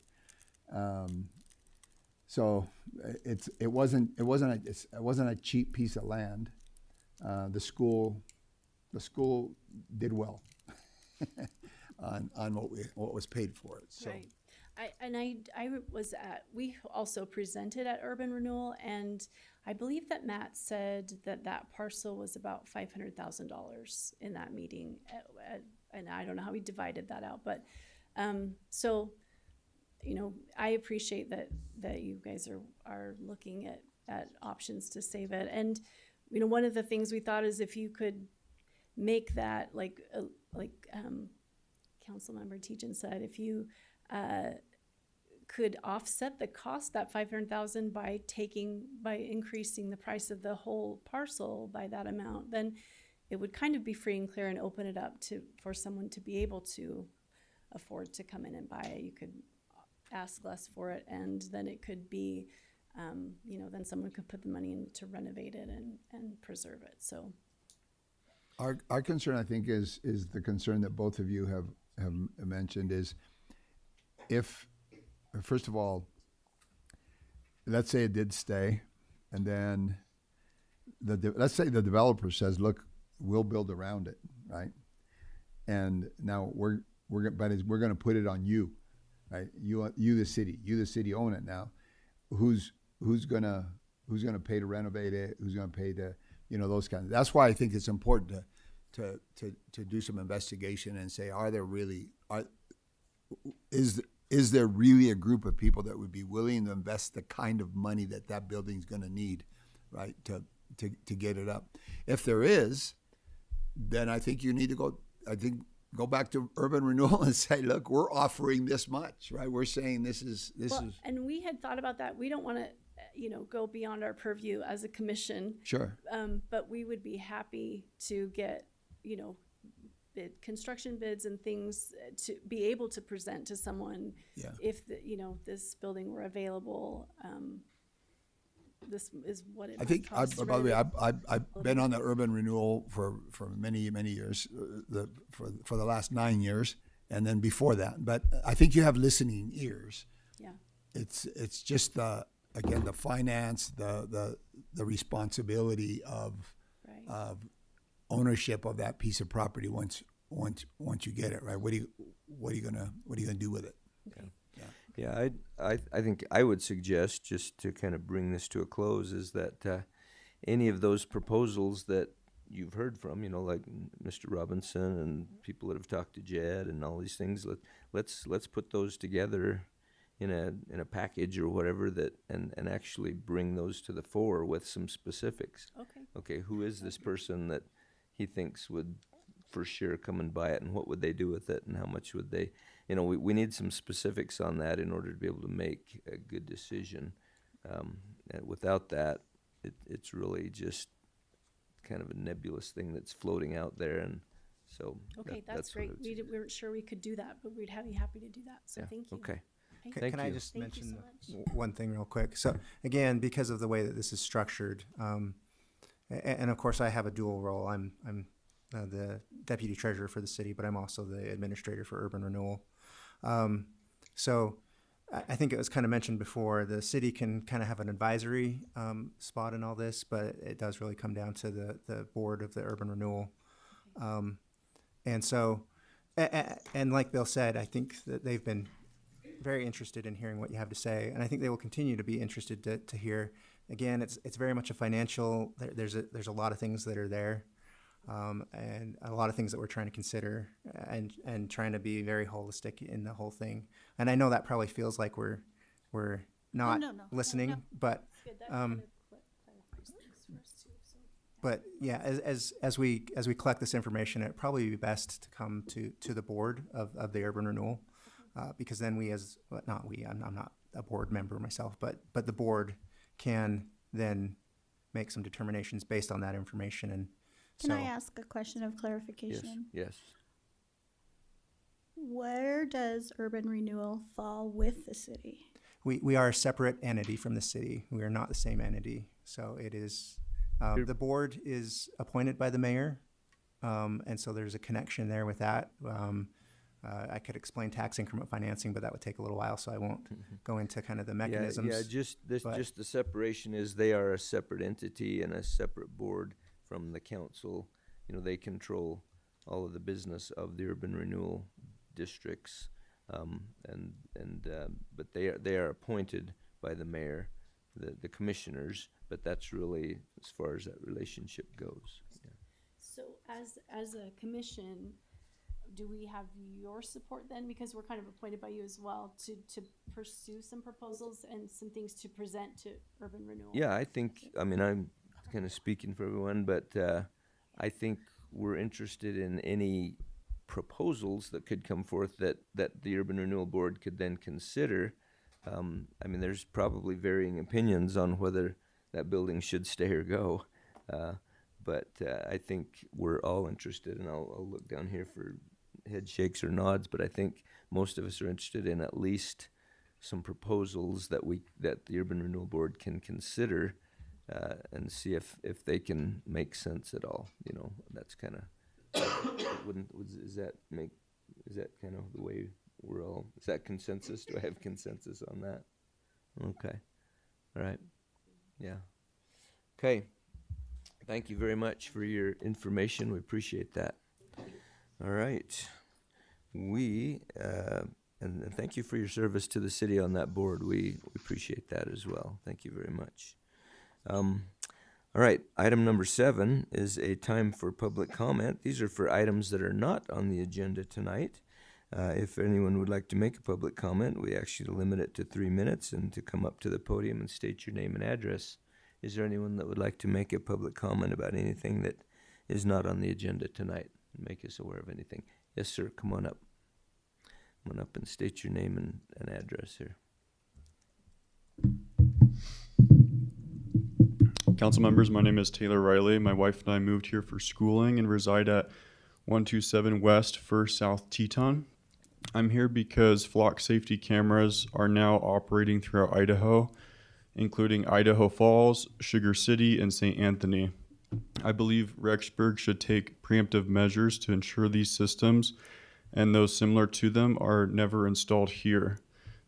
So it wasn't a cheap piece of land. The school did well on what was paid for it. So. Right. We also presented at Urban Renewal, and I believe that Matt said that parcel was about $500,000 in that meeting. And I don't know how he divided that out, but, so, I appreciate that you guys are looking at options to save it. And, one of the things we thought is if you could make that, like Councilmember Tejan said, if you, could offset the cost, that $500,000 by increasing the price of the whole parcel by that amount, then it would kind of be free and clear and open it up for someone to be able to afford to come in and buy it. You could ask less for it, and then it could be, then someone could put the money in to renovate it and preserve it. So our concern, I think, is the concern that both of you have mentioned, is if, first of all, let's say it did stay, and then let's say the developer says, look, we'll build around it, right? And now we're going to put it on you, right? You the city own it now. Who's going to pay to renovate it? Who's going to pay to, those kinds of, that's why I think it's important to do some investigation and say, is is there really a group of people that would be willing to invest the kind of money that that building's going to need, right, to get it up? If there is, then I think you need to go back to urban renewal and say, look, we're offering this much, right? We're saying this is. And we had thought about that. We don't want to, go beyond our purview as a commission. Sure. But we would be happy to get, construction bids and things to be able to present to someone. Yeah. If this building were available. This is what it. I think, might cost to by the way, renovate. I've been on the urban renewal for many years, for the last 9 years, and then before that. But I think you have listening ears. Yeah. It's just again, the finance, the responsibility of ownership of that piece of property once you get it, right? What are you gonna do with it? Okay. Yeah, I think I would suggest, just to kind of bring this to a close, is that any of those proposals that you've heard from, like Mr. Robinson and people that have talked to Jed and all these things, let's put those together in a package or whatever, that and actually bring those to the fore with some specifics. Okay, who is this person that he thinks would for sure come and buy it, and what would they do with it, and how much would they, we need some specifics on that in order to be able to make a good decision. And without that, it's really just kind of a nebulous thing that's floating out there, and so. Okay, that's great. We weren't sure we could do that, but we'd be happy to do that, so thank you. Okay. Can I just mention one thing real quick? So again, because of the way that this is structured, and of course I have a dual role. I'm the deputy treasurer for the city, but I'm also the administrator for urban renewal. So I think it was kind of mentioned before, the city can kind of have an advisory spot in all this, but it does really come down to the board of the urban renewal. And so, and like Bill said, I think that they've been very interested in hearing what you have to say, and I think they will continue to be interested to hear. Again, it's very much a financial. There's a lot of things that are there, and a lot of things that we're trying to consider, and trying to be very holistic in the whole thing. And I know that probably feels like we're not listening, but but yeah, as we collect this information, it'd probably be best to come to the board of the urban renewal. Because then I'm not a board member myself, but the board can then make some determinations based on that information. And Can I ask a question of clarification? Yes. Where does urban renewal fall with the city? We are a separate entity from the city. We are not the same entity. So it is, the board is appointed by the mayor. And so there's a connection there with that. I could explain tax increment financing, but that would take a little while, so I won't go into kind of the mechanisms. Yeah, just the separation is they are a separate entity and a separate board from the council. They control all of the business of the urban renewal districts, but they are appointed by the mayor, the commissioners. But that's really as far as that relationship goes. Yeah. So as a commission, do we have your support then? Because we're kind of appointed by you as well to pursue some proposals and some things to present to urban renewal. Yeah, I'm kind of speaking for everyone, but I think we're interested in any proposals that could come forth that the urban renewal board could then consider. There's probably varying opinions on whether that building should stay or go. But I think we're all interested, and I'll look down here for head shakes or nods, but I think most of us are interested in at least some proposals that the urban renewal board can consider, and see if they can make sense at all. That's kind of is that kind of the way we're all, is that consensus? Do I have consensus on that? Okay. All right. Yeah. Okay. Thank you very much for your information. We appreciate that. All right. And thank you for your service to the city on that board. We appreciate that as well. Thank you very much. All right. Item number 7 is a time for public comment. These are for items that are not on the agenda tonight. If anyone would like to make a public comment, we actually limit it to 3 minutes and to come up to the podium and state your name and address. Is there anyone that would like to make a public comment about anything that is not on the agenda tonight and make us aware of anything? Yes, sir. Come on up. Come on up and state your name and address here. Council members, my name is Taylor Riley. My wife and I moved here for schooling and reside at 127 West 1st South Teton. I'm here because flock safety cameras are now operating throughout Idaho, including Idaho Falls, Sugar City, and St. Anthony. I believe Rexburg should take preemptive measures to ensure these systems and those similar to them are never installed here.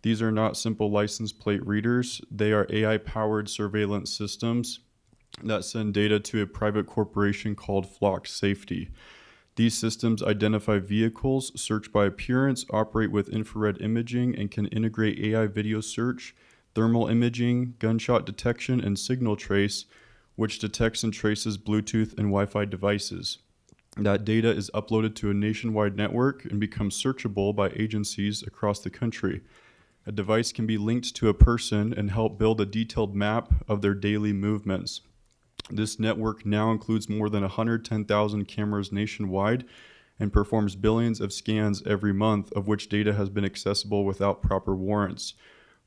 These are not simple license plate readers. They are AI-powered surveillance systems that send data to a private corporation called Flock Safety. These systems identify vehicles, search by appearance, operate with infrared imaging, and can integrate AI video search, thermal imaging, gunshot detection, and signal trace, which detects and traces Bluetooth and Wi-Fi devices. That data is uploaded to a nationwide network and becomes searchable by agencies across the country. A device can be linked to a person and help build a detailed map of their daily movements. This network now includes more than 110,000 cameras nationwide and performs billions of scans every month, of which data has been accessible without proper warrants.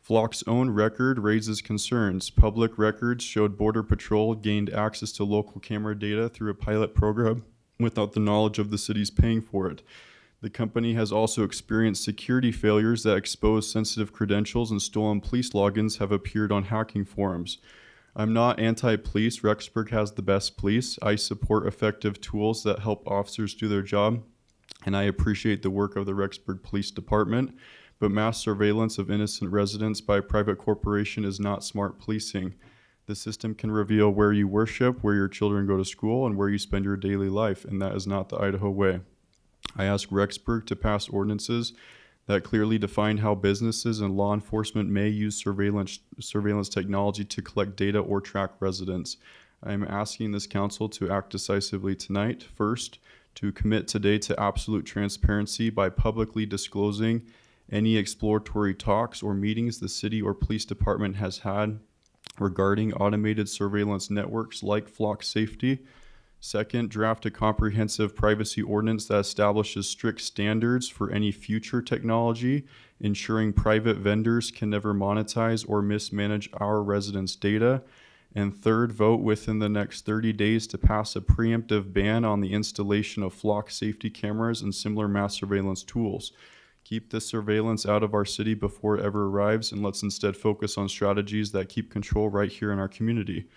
Flock's own record raises concerns. Public records showed Border Patrol gained access to local camera data through a pilot program without the knowledge of the cities paying for it. The company has also experienced security failures that expose sensitive credentials, and stolen police logins have appeared on hacking forums. I'm not anti-police. Rexburg has the best police. I support effective tools that help officers do their job, and I appreciate the work of the Rexburg Police Department. But mass surveillance of innocent residents by a private corporation is not smart policing. The system can reveal where you worship, where your children go to school, and where you spend your daily life, and that is not the Idaho way. I ask Rexburg to pass ordinances that clearly define how businesses and law enforcement may use surveillance technology to collect data or track residents. I am asking this council to act decisively tonight. First, to commit today to absolute transparency by publicly disclosing any exploratory talks or meetings the city or police department has had regarding automated surveillance networks like Flock Safety. Second, draft a comprehensive privacy ordinance that establishes strict standards for any future technology, ensuring private vendors can never monetize or mismanage our residents' data. And third, vote within the next 30 days to pass a preemptive ban on the installation of Flock safety cameras and similar mass surveillance tools. Keep this surveillance out of our city before it ever arrives, and let's instead focus on strategies that keep control right here in our community.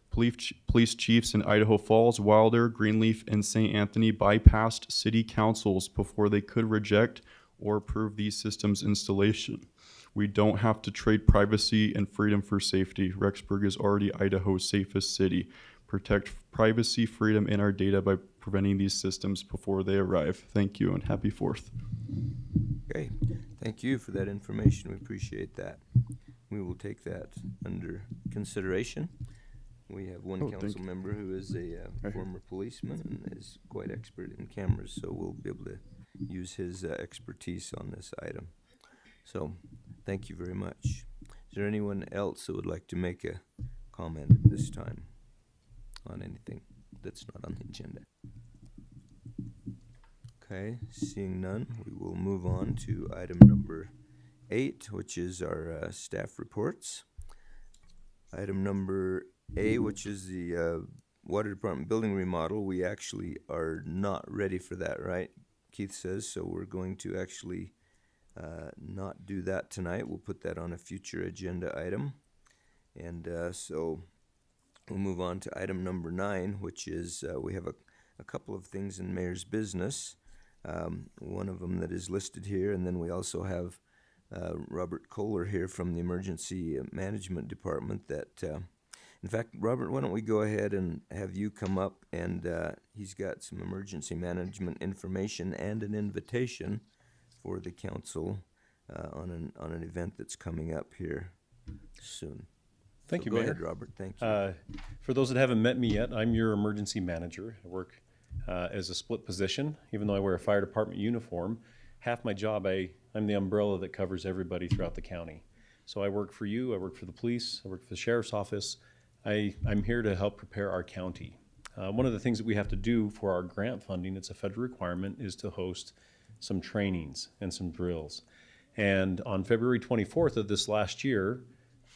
Police chiefs in Idaho Falls, Wilder, Greenleaf, and St. Anthony bypassed city councils before they could reject or approve these systems installation. We don't have to trade privacy and freedom for safety. Rexburg is already Idaho's safest city. Protect privacy, freedom, and our data by preventing these systems before they arrive. Thank you and happy 4th. Okay, thank you for that information. We appreciate that. We will take that under consideration. We have one council member who is a former policeman and is quite expert in cameras, so we'll be able to use his expertise on this item. So, thank you very much. Is there anyone else who would like to make a comment at this time on anything that's not on the agenda? Okay, seeing none, we will move on to item number 8, which is our staff reports. Item number A, which is the water department building remodel. We actually are not ready for that, right? Keith says, so we're going to actually not do that tonight. We'll put that on a future agenda item. And so we'll move on to item number 9, which is we have a couple of things in mayor's business. One of them that is listed here, and then we also have Robert Kohler here from the emergency management department that in fact, Robert, why don't we go ahead and have you come up, and he's got some emergency management information and an invitation for the council on an event that's coming up here soon. Thank you, go Mayor. ahead, Robert. Thank you. For those that haven't met me yet, I'm your emergency manager. I work as a split position, even though I wear a fire department uniform. half my job, I'm the umbrella that covers everybody throughout the county. So I work for you, I work for the police, I work for the sheriff's office. I'm here to help prepare our county. One of the things that we have to do for our grant funding, it's a federal requirement, is to host some trainings and some drills. And on February 24th of this last year,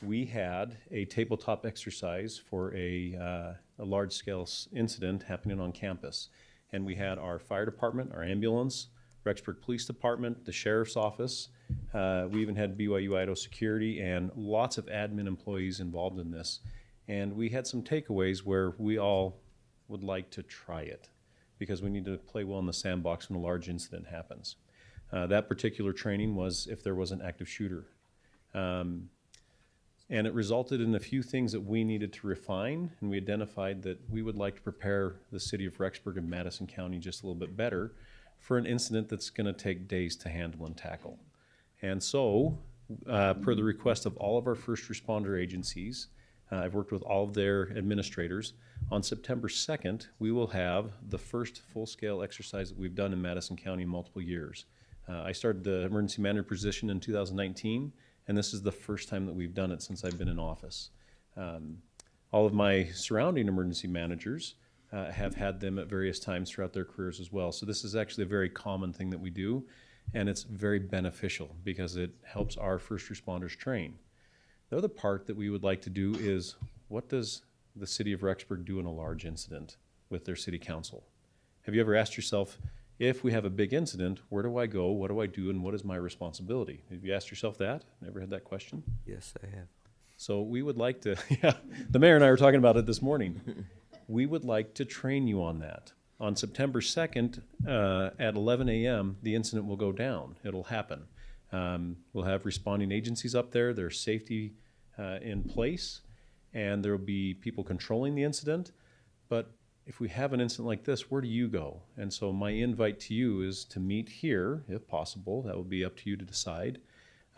we had a tabletop exercise for a large-scale incident happening on campus. And we had our fire department, our ambulance, Rexburg Police Department, the sheriff's office. We even had BYU Idaho Security and lots of admin employees involved in this. And we had some takeaways where we all would like to try it because we need to play well in the sandbox when a large incident happens. That particular training was if there was an active shooter. And it resulted in a few things that we needed to refine, and we identified that we would like to prepare the city of Rexburg and Madison County just a little bit better for an incident that's going to take days to handle and tackle. And so, per the request of all of our first responder agencies, I've worked with all of their administrators. On September 2nd, we will have the first full-scale exercise that we've done in Madison County in multiple years. I started the emergency manager position in 2019, and this is the first time that we've done it since I've been in office. All of my surrounding emergency managers have had them at various times throughout their careers as well. So this is actually a very common thing that we do, and it's very beneficial because it helps our first responders train. The other part that we would like to do is, what does the city of Rexburg do in a large incident with their city council? Have you ever asked yourself, if we have a big incident, where do I go, what do I do, and what is my responsibility? Have you asked yourself that? Never had that question? Yes, I have. So we would like to, yeah, the mayor and I were talking about it this morning. We would like to train you on that. On September 2nd at 11 a.m., the incident will go down. It'll happen. We'll have responding agencies up there, there's safety in place, and there will be people controlling the incident. But if we have an incident like this, where do you go? And so my invite to you is to meet here, if possible. That will be up to you to decide,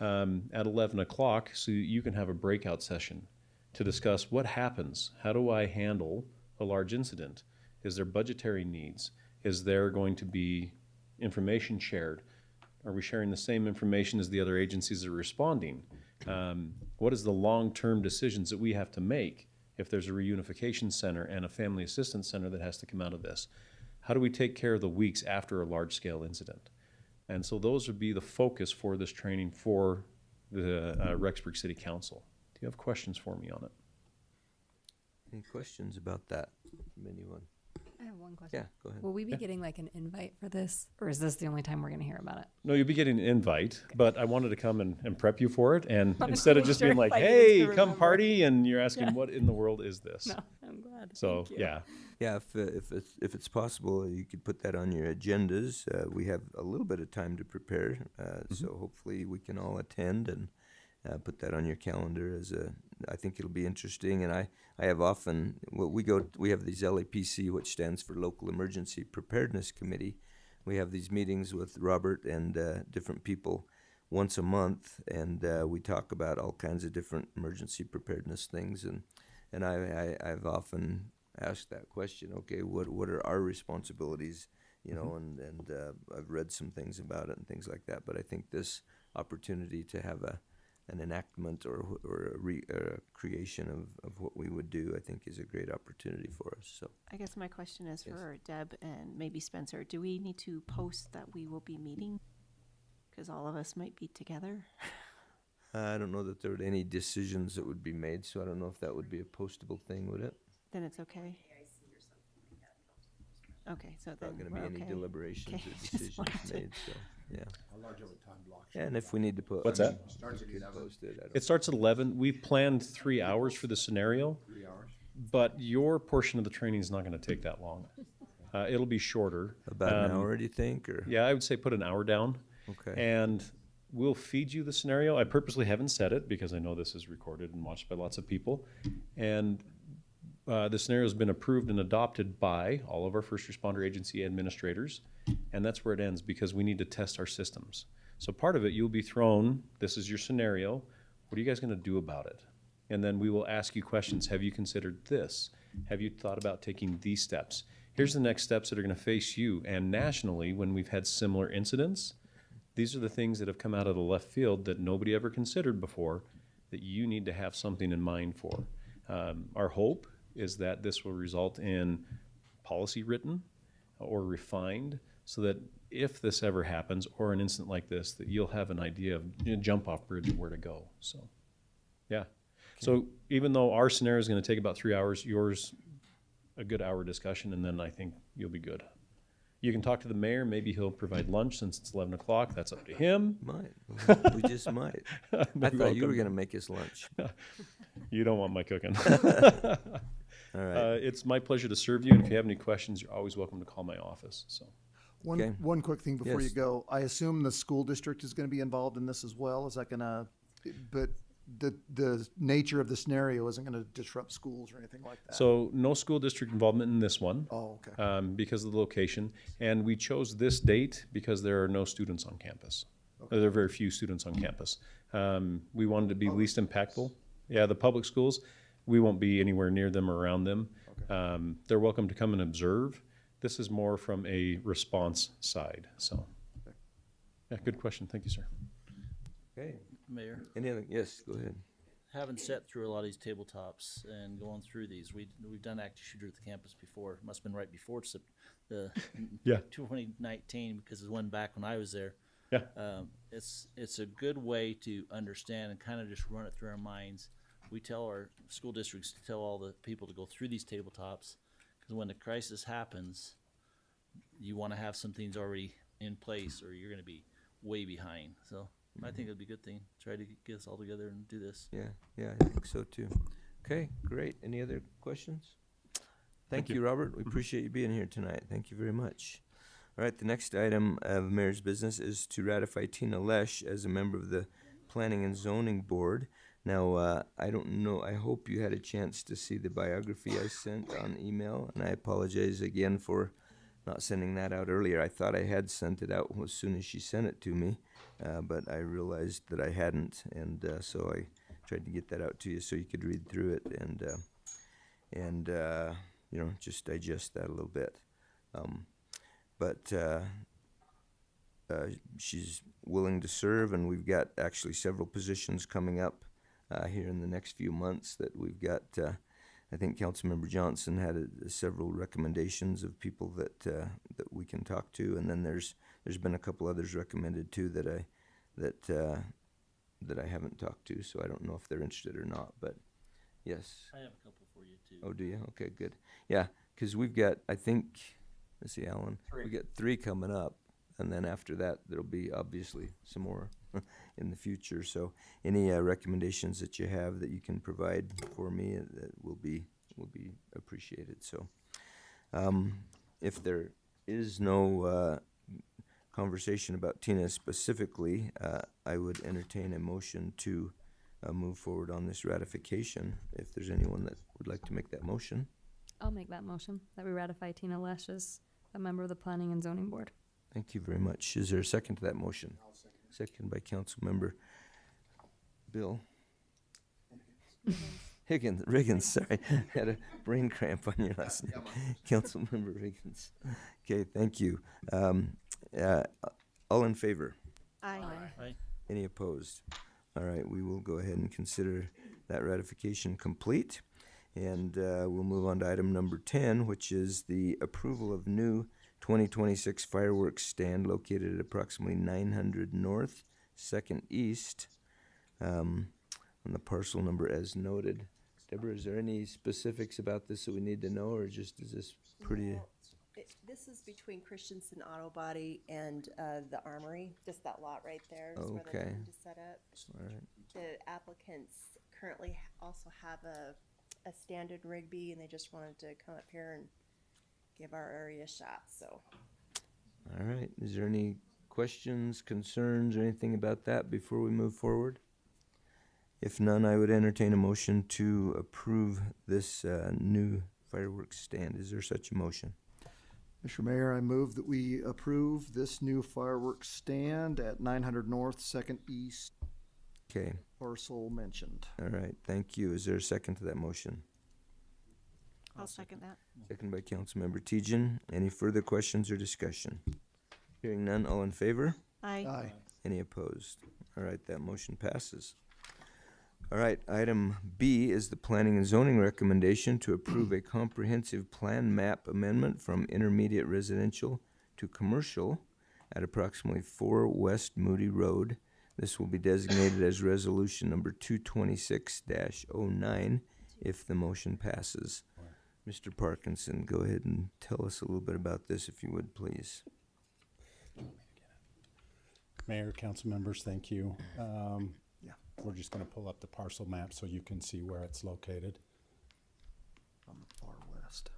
at 11 o'clock, so you can have a breakout session to discuss what happens. How do I handle a large incident? Is there budgetary needs? Is there going to be information shared? Are we sharing the same information as the other agencies that are responding? What is the long-term decisions that we have to make if there's a reunification center and a family assistance center that has to come out of this? How do we take care of the weeks after a large-scale incident? And so those would be the focus for this training for the Rexburg City Council. Do you have questions for me on it? Any questions about that from anyone? I have one question. Yeah, go ahead. Will we be getting like an invite for this, or is this the only time we're going to hear about it? No, you'll be getting an invite, but I wanted to come and prep you for it. And instead of just sure being like, if I hey, needed to come remember. party, and you're asking, Yeah. what in the world is this? No, I'm glad. So, Thank you. yeah. Yeah, if it's possible, you could put that on your agendas. We have a little bit of time to prepare, so hopefully we can all attend and put that on your calendar as a. I think it'll be interesting, and I have often we have these LAPC, which stands for Local Emergency Preparedness Committee. We have these meetings with Robert and different people once a month, and we talk about all kinds of different emergency preparedness things, and I've often asked that question. Okay, what are our responsibilities? You know, and I've read some things about it and things like that. But I think this opportunity to have an enactment or a creation of what we would do, I think, is a great opportunity for us. So I guess my question is Yes. for Deb and maybe Spencer. Do we need to post that we will be meeting? Because all of us might be together. I don't know that there would any decisions that would be made, so I don't know if that would be a postable thing, would it? Then it's okay. Okay, so then Not going to we're be any okay. deliberations Okay, or just decisions wanted to- made, so, yeah. How large of a time block? And if we need to put. What's I mean, that? Starts at we could 11. post it, I don't It starts at 11. We've planned 3 hours for the scenario, 3 hours? but your portion of the training is not going to take that long. It'll be shorter. About an hour, do you think, or? Yeah, I would say put an hour down. Okay. And we'll feed you the scenario. I purposely haven't said it because I know this is recorded and watched by lots of people. And the scenario has been approved and adopted by all of our first responder agency administrators. And that's where it ends because we need to test our systems. So part of it, you'll be thrown, this is your scenario. What are you guys going to do about it? And then we will ask you questions. Have you considered this? Have you thought about taking these steps? Here's the next steps that are going to face you. And nationally, when we've had similar incidents, these are the things that have come out of the left field that nobody ever considered before that you need to have something in mind for. Our hope is that this will result in policy written or refined so that if this ever happens or an incident like this, that you'll have an idea of jump off bridge of where to go. So, yeah. So even though our scenario is going to take about 3 hours, yours a good hour discussion, and then I think you'll be good. You can talk to the mayor. Maybe he'll provide lunch since it's 11 o'clock. That's up to him. Might. We just might. I thought you were going to make us lunch. You don't want my cooking. All right. It's my pleasure to serve you, and if you have any questions, you're always welcome to call my office. So, One quick thing before Yes. you go. I assume the school district is going to be involved in this as well. Is that going to, but the nature of the scenario isn't going to disrupt schools or anything like that? So no school district involvement in this one. Oh, okay. Because of the location, and we chose this date because there are no students on campus. There are very few students on campus. We wanted to be least impactful. Yeah, the public schools, we won't be anywhere near them or around them. They're welcome to come and observe. This is more from a response side. So, yeah, good question. Thank you, sir. Okay. Mayor, Any other? Yes, go ahead. having sat through a lot of these tabletops and going through these, we've done active shooter at the campus before. Must have been right before the Yeah. 2019 because it went back when I was there. Yeah. It's a good way to understand and kind of just run it through our minds. We tell our school districts to tell all the people to go through these tabletops because when the crisis happens, you want to have some things already in place or you're going to be way behind. So I think it'd be a good thing. Try to get us all together and do this. Yeah, I think so too. Okay, great. Any other questions? Thank you, Robert. We appreciate you being here tonight. Thank you very much. All right, the next item of mayor's business is to ratify Tina Lesh as a member of the Planning and Zoning Board. Now, I don't know, I hope you had a chance to see the biography I sent on email, and I apologize again for not sending that out earlier. I thought I had sent it out as soon as she sent it to me, but I realized that I hadn't, and so I tried to get that out to you so you could read through it and you know, just digest that a little bit. But she's willing to serve, and we've got actually several positions coming up here in the next few months that we've got. I think Councilmember Johnson had several recommendations of people that that we can talk to, and then there's been a couple others recommended too that I haven't talked to, so I don't know if they're interested or not. But yes, I have a couple for you too. Oh, do you? Okay, good. Yeah, because we've got, I think, let's see, Alan, we got 3 coming up, and then after that there'll be obviously some more in the future. So any recommendations that you have that you can provide for me that will be appreciated. So if there is no conversation about Tina specifically, I would entertain a motion to move forward on this ratification. If there's anyone that would like to make that motion. I'll make that motion that we ratify Tina Lesh as a member of the Planning and Zoning Board. Thank you very much. Is there a second to that motion? Second by Councilmember Bill Riggins, sorry. Had a brain cramp on your last name. Councilmember Riggins. Okay, thank you. All in favor? Aye. Aye. Any opposed? All right, we will go ahead and consider that ratification complete. And we'll move on to item number 10, which is the approval of new 2026 fireworks stand located at approximately 900 North, 2nd East, on the parcel number as noted. Deborah, is there any specifics about this that we need to know, or just is this pretty? No, this is between Christensen Auto Body and the Armory, just that lot right there is where they're Okay. going to set up. All right. The applicants currently also have a stand in Rigby, and they just wanted to come up here and give our area a shot, so. All right. Is there any questions, concerns, or anything about that before we move forward? If none, I would entertain a motion to approve this new fireworks stand. Is there such a motion? Mr. Mayor, I move that we approve this new fireworks stand at 900 North, 2nd East. Okay. Parcel mentioned. All right. Thank you. Is there a second to that motion? I'll second that. Second by Councilmember Tejan. Any further questions or discussion? Hearing none, all in favor? Aye. Aye. Any opposed? All right, that motion passes. All right, item B is the Planning and Zoning recommendation to approve a comprehensive plan map amendment from intermediate residential to commercial at approximately 4 West Moody Road. This will be designated as resolution number 226-09 if the motion passes. Mr. Parkinson, go ahead and tell us a little bit about this, if you would, please. Mayor, council members, thank you. We're just gonna pull up the parcel map so you can see where it's located. On the far west.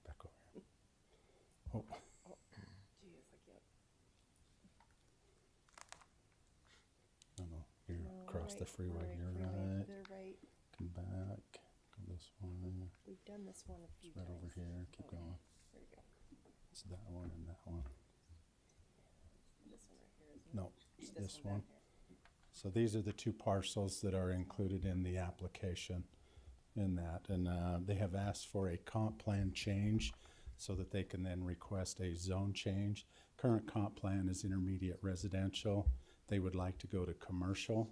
Back over here. Oh. No, you're across the freeway, you're right. They're right. Come back, go this one. We've done this one a few It's right times. over here, keep going. There we go. It's that one and that one. This one right here is. No, it's this down one. here. So these are the two parcels that are included in the application in that. And they have asked for a comp plan change so that they can then request a zone change. Current comp plan is intermediate residential. They would like to go to commercial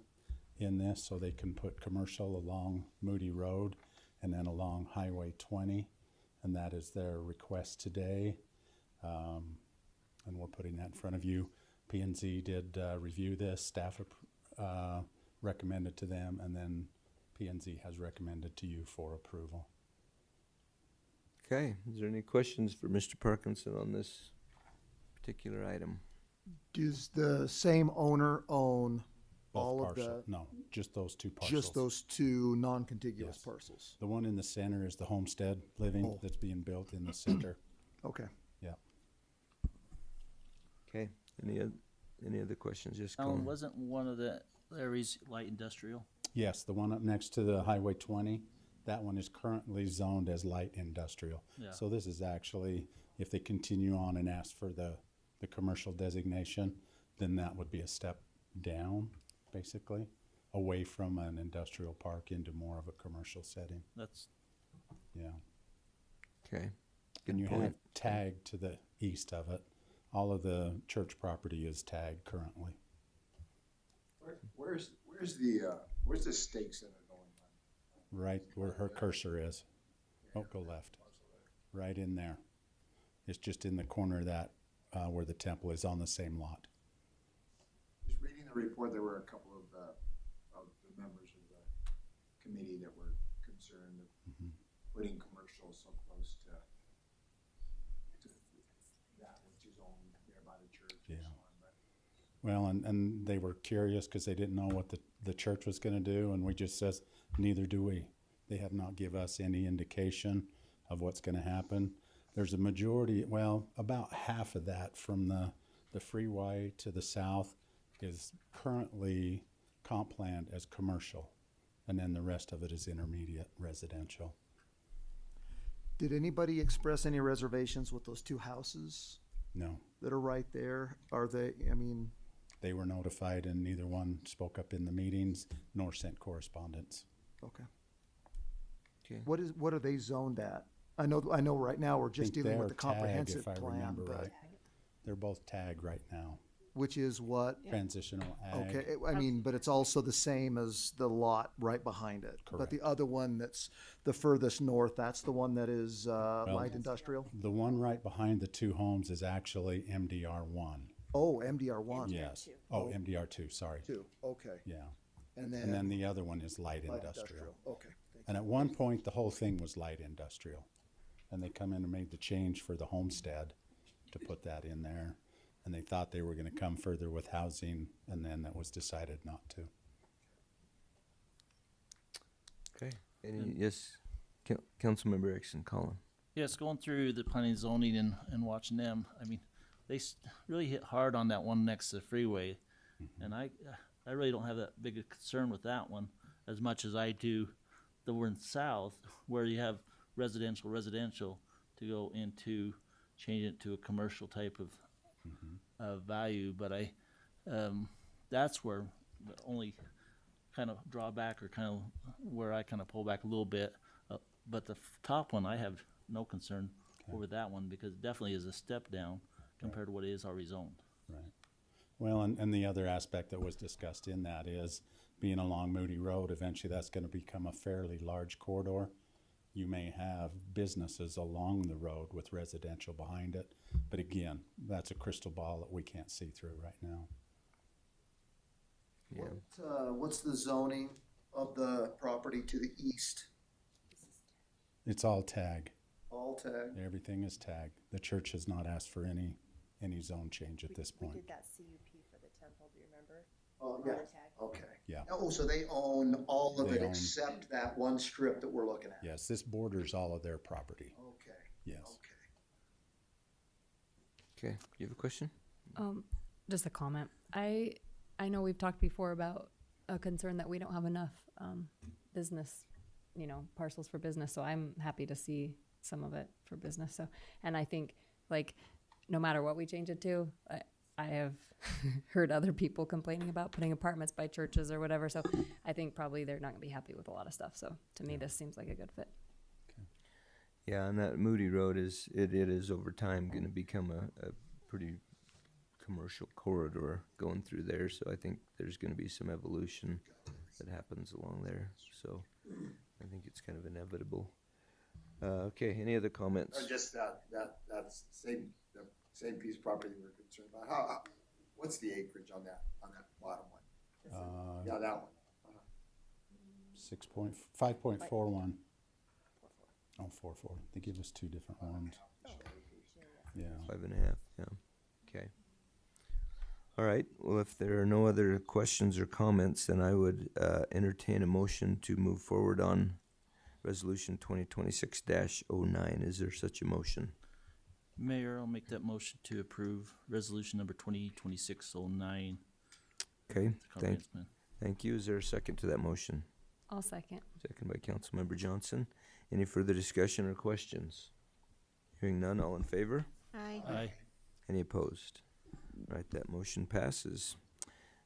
in this, so they can put commercial along Moody Road and then along Highway 20. And that is their request today. And we're putting that in front of you. P&Z did review this, staff recommended to them, and then P&Z has recommended to you for approval. Okay, is there any questions for Mr. Parkinson on this particular item? Does the same owner own Both all of parcel. the? No, just those two parcels. Just those two non-contiguous Yes. parcels? The one in the center is the homestead living Oh. that's being built in the center. Okay. Yeah. Okay, any other questions? Yes, Alan, Colin? wasn't one of the areas light industrial? Yes, the one up next to the Highway 20, that one is currently zoned as light industrial. Yeah. So this is actually, if they continue on and ask for the commercial designation, then that would be a step down, basically, away from an industrial park into more of a commercial setting. That's, Yeah. Okay. And you point. have tagged to the east of it. All of the church property is tagged currently. Where's the stake center going on? Right where her cursor is. Oh, go left. Right in there. It's just in the corner of that, where the temple is on the same lot. Just reading the report, there were a couple of the members of the committee that were concerned of putting commercial so close to that which is owned there by the church and so on. But Well, and they were curious because they didn't know what the church was gonna do, and we just says, neither do we. They have not give us any indication of what's gonna happen. There's a majority, well, about half of that from the freeway to the south is currently comp planned as commercial, and then the rest of it is intermediate residential. Did anybody express any reservations with those two houses No, that are right there? Are they, I mean, they were notified and neither one spoke up in the meetings nor sent correspondence. okay. Okay. What are they zoned at? I know right now we're just Think dealing with the they're tagged, comprehensive if I plan, remember but, right. They're both tagged right now, which is what? transitional ag. Okay, I mean, but it's also the same as the lot right behind it. But the other one that's the furthest north, that's the one that is, light industrial? The one right behind the two homes is actually MDR1. Oh, MDR1. Yes. Oh, MDR2, sorry. Two, okay. Yeah. And And then then the other one is light light industrial. Okay. And at one point, the whole thing was light industrial. And they come in and made the change for the homestead to put that in there. And they thought they were gonna come further with housing, and then that was decided not to. Okay. Yes, Councilmember Erickson, Colin. yes, going through the planning and zoning and watching them, I mean, they really hit hard on that one next to the freeway. And I really don't have that big a concern with that one as much as I do the one south where you have residential to go into, change it to a commercial type of value. But that's where the only kind of drawback or kind of where I kind of pull back a little bit. But the top one, I have no concern over that one, because it definitely is a step down compared to what it is already zoned. Right. Well, and the other aspect that was discussed in that is being along Moody Road, eventually that's going to become a fairly large corridor. You may have businesses along the road with residential behind it, but again, that's a crystal ball that we can't see through right now. Yeah. What's the zoning of the property to the east? It's all tag. All tagged? Everything is tagged. The church has not asked for any zone change at this point. We did that CUP for the temple, do you remember? Oh, yeah, okay. Yeah. Oh, so they own all of They it own- except that one strip that we're looking at? Yes, this borders all of their property. Okay. Yes. Okay, you have a question? Just a comment. I know we've talked before about a concern that we don't have enough business, parcels for business. So I'm happy to see some of it for business. So, and I think like no matter what we change it to, I have heard other people complaining about putting apartments by churches or whatever. So I think probably they're not gonna be happy with a lot of stuff. So to me, this seems like a good fit. Yeah, and that Moody Road is over time going to become a pretty commercial corridor going through there. So I think there's going to be some evolution that happens along there. So I think it's kind of inevitable. Okay, any other comments? Or just that's the same piece of property we were concerned about. How what's the acreage on that bottom one? Yeah, that one. 5.41. Oh, 4.4. They give us two different ones. Yeah. 5.5, yeah. Okay. All right, well, if there are no other questions or comments, then I would entertain a motion to move forward on Resolution 2026-09. Is there such a motion? Mayor, I'll make that motion to approve resolution number 2026-09. Okay, Comprehensive plan. thank you. Is there a second to that motion? I'll second. Second by Councilmember Johnson. Any further discussion or questions? Hearing none, all in favor? Aye. Aye. Any opposed? All right, that motion passes.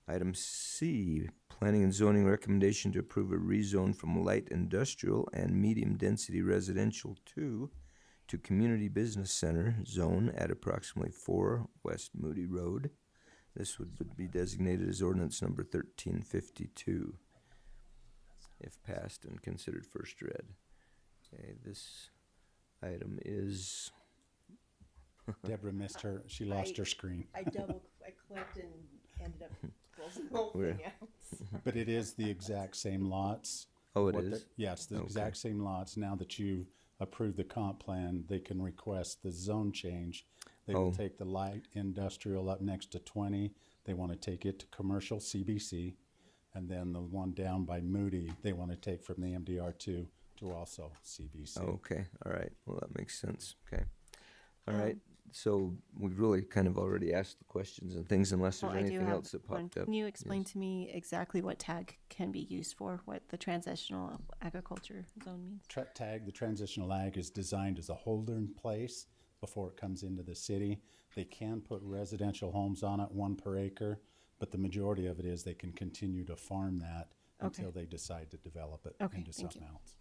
Item C, Planning and Zoning recommendation to approve a rezone from light industrial and medium density residential 2 to community business center zone at approximately 4 West Moody Road. This would be designated as ordinance number 1352, if passed and considered first read. Okay, this item is. Deborah missed her. She lost her screen. I clicked and ended up closing the whole thing out. But it is the exact same lots. Oh, it is? Yeah, it's the Okay. exact same lots. Now that you've approved the comp plan, they can request the zone change. They will take the light industrial up next to 20. They want to take it to commercial CBC. And then the one down by Moody, they want to take from the MDR2 to also CBC. Okay, all right. Well, that makes sense. Okay. All right. So we've really kind of already asked the questions and things unless there's Well, I do anything have else that one. popped up. Can you explain Yes. to me exactly what tag can be used for, what the transitional agriculture zone means? Tag, the transitional ag is designed as a holding place before it comes into the city. They can put residential homes on it, 1 per acre, but the majority of it is they can continue to farm that until they decide to develop it into something else.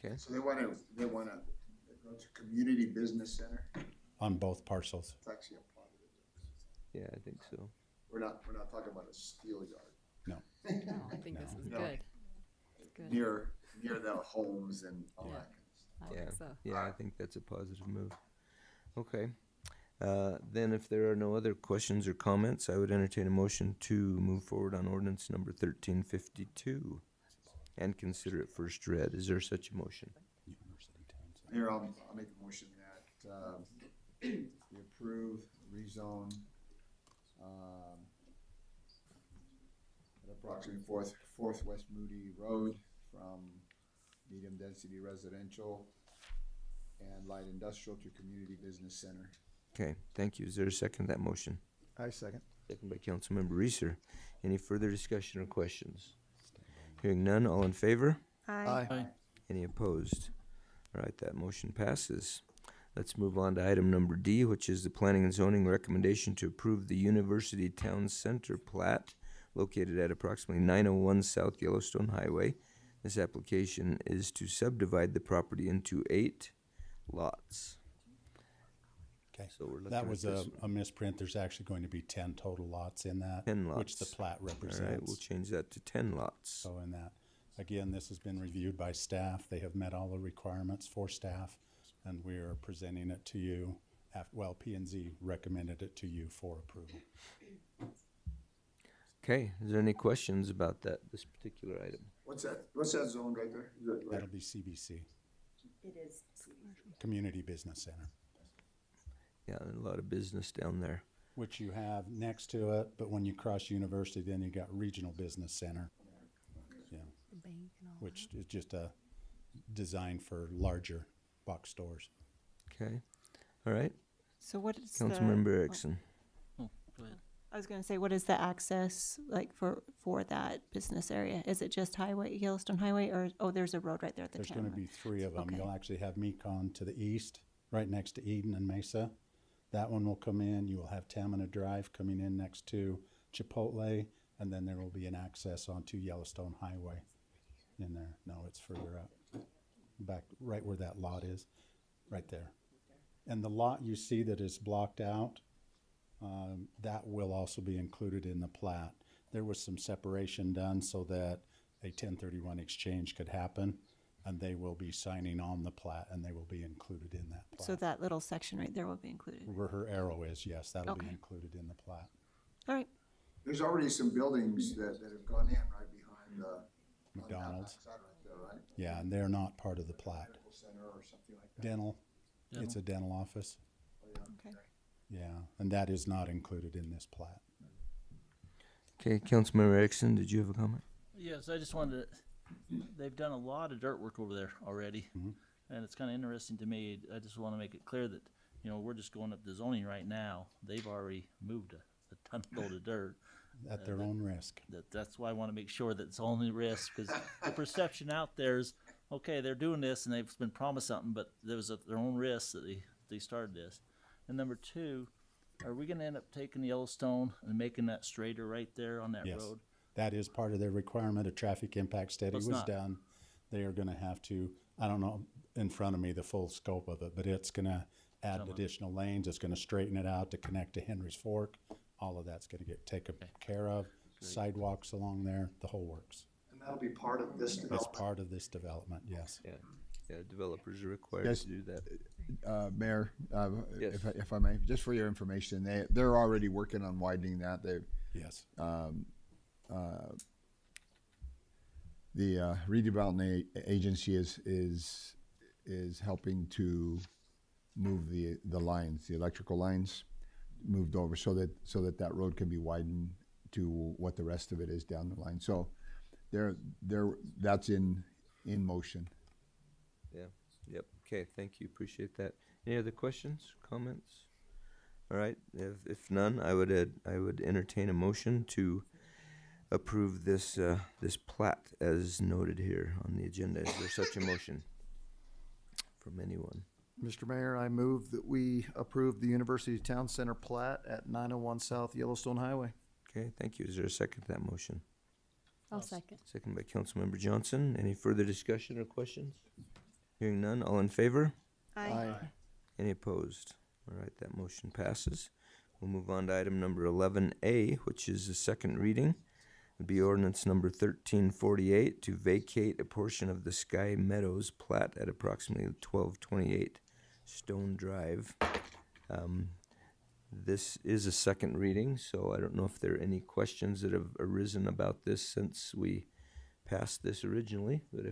Okay. So they want to go to community business center. On both parcels. It's actually a positive. Yeah, I think so. We're not talking about a steel yard. No. No, I think this is good. Good. Near the homes and all that kind of stuff. I think so. Yeah, I think that's a positive move. Okay. Then if there are no other questions or comments, I would entertain a motion to move forward on ordinance number 1352 and consider it first read. Is there such a motion? Here, I'll make a motion that we approve, rezone, at approximately fourth West Moody Road from medium density residential and light industrial to community business center. Okay, thank you. Is there a second to that motion? I second. Second by Councilmember Reeser. Any further discussion or questions? Hearing none, all in favor? Aye. Any opposed? All right, that motion passes. Let's move on to item number D, which is the Planning and Zoning recommendation to approve the University Town Center plat located at approximately 901 South Yellowstone Highway. This application is to subdivide the property into 8 lots. Okay. So we're looking That at was this a misprint. There's actually going to be 10 total lots in that. 10 lots. Which the plat represents. All right, we'll change that to 10 lots. So in that, again, this has been reviewed by staff. They have met all the requirements for staff, and we are presenting it to you. Well, P&Z recommended it to you for approval. Okay, is there any questions about this particular item? What's that zone right there? Is that right? That'll be CBC, It is. Community Business Center, Yeah, a lot of business down there. which you have next to it, but when you cross University, then you got Regional Business Center. Yeah, which is just a design for larger box stores. Okay, all right. So what is Councilmember the? Erickson. Oh, go ahead. I was going to say, what is the access like for that business area? Is it just highway, Yellowstone Highway, or there's a road right there at the There's camera? going to be 3 of them. Okay. You'll actually have Mekon to the east, right next to Eden and Mesa. That one will come in. You will have Tamina Drive coming in next to Chipotle, and then there will be an access onto Yellowstone Highway in there. No, it's further up, back right where that lot is, right there. And the lot you see that is blocked out, that will also be included in the plat. There was some separation done so that a 1031 exchange could happen, and they will be signing on the plat, and they will be included in that plat. So that little section right there will be included. Where her arrow is, yes, that'll be Okay. included in the plat. All right. There's already some buildings that have gone in right behind McDonald's. on that right there, right? Yeah, and they're not part of the plat. Medical center or something like that. Dental, it's a dental office. Oh, yeah. Okay. Yeah, and that is not included in this plat. Okay, Councilmember Erickson, did you have a comment? Yes, I just wanted to, they've done a lot of dirt work over there already. And it's kind of interesting to me. I just want to make it clear that, we're just going up the zoning right now. They've already moved a ton load of dirt. At their own risk. That's why I want to make sure that it's only risk, because the perception out there is, okay, they're doing this and they've been promised something, but there was at their own risk that they started this. And number 2, are we going to end up taking Yellowstone and making that straighter right there on that Yes. road? That is part of their requirement. A traffic impact study It's was not. done. They are gonna have to, I don't know in front of me the full scope of it, but it's gonna add additional lanes. It's gonna straighten it out to connect to Henry's Fork. All of that's gonna get taken care of. Sidewalks along there, the whole works. And that'll be part of this That's development. part of this development, yes. Yeah, developers are required Yes. to do that. Mayor, Yes. if I may, just for your information, they're already working on widening that. Yes. The redevelopment agency is helping to move the lines, the electrical lines, moved over so that road can be widened to what the rest of it is down the line. So that's in motion. Yeah, yep, okay, thank you, appreciate that. Any other questions, comments? All right, if none, I would entertain a motion to approve this plat as noted here on the agenda. Is there such a motion from anyone? Mr. Mayor, I move that we approve the University Town Center plat at 901 South Yellowstone Highway. Okay, thank you. Is there a second to that motion? I'll second. Second by Councilmember Johnson. Any further discussion or questions? Hearing none, all in favor? Aye. Any opposed? All right, that motion passes. We'll move on to item number 11A, which is the second reading. It'd be ordinance number 1348 to vacate a portion of the Sky Meadows plat at approximately 1228 Stone Drive. This is a second reading, so I don't know if there are any questions that have arisen about this since we passed this originally, but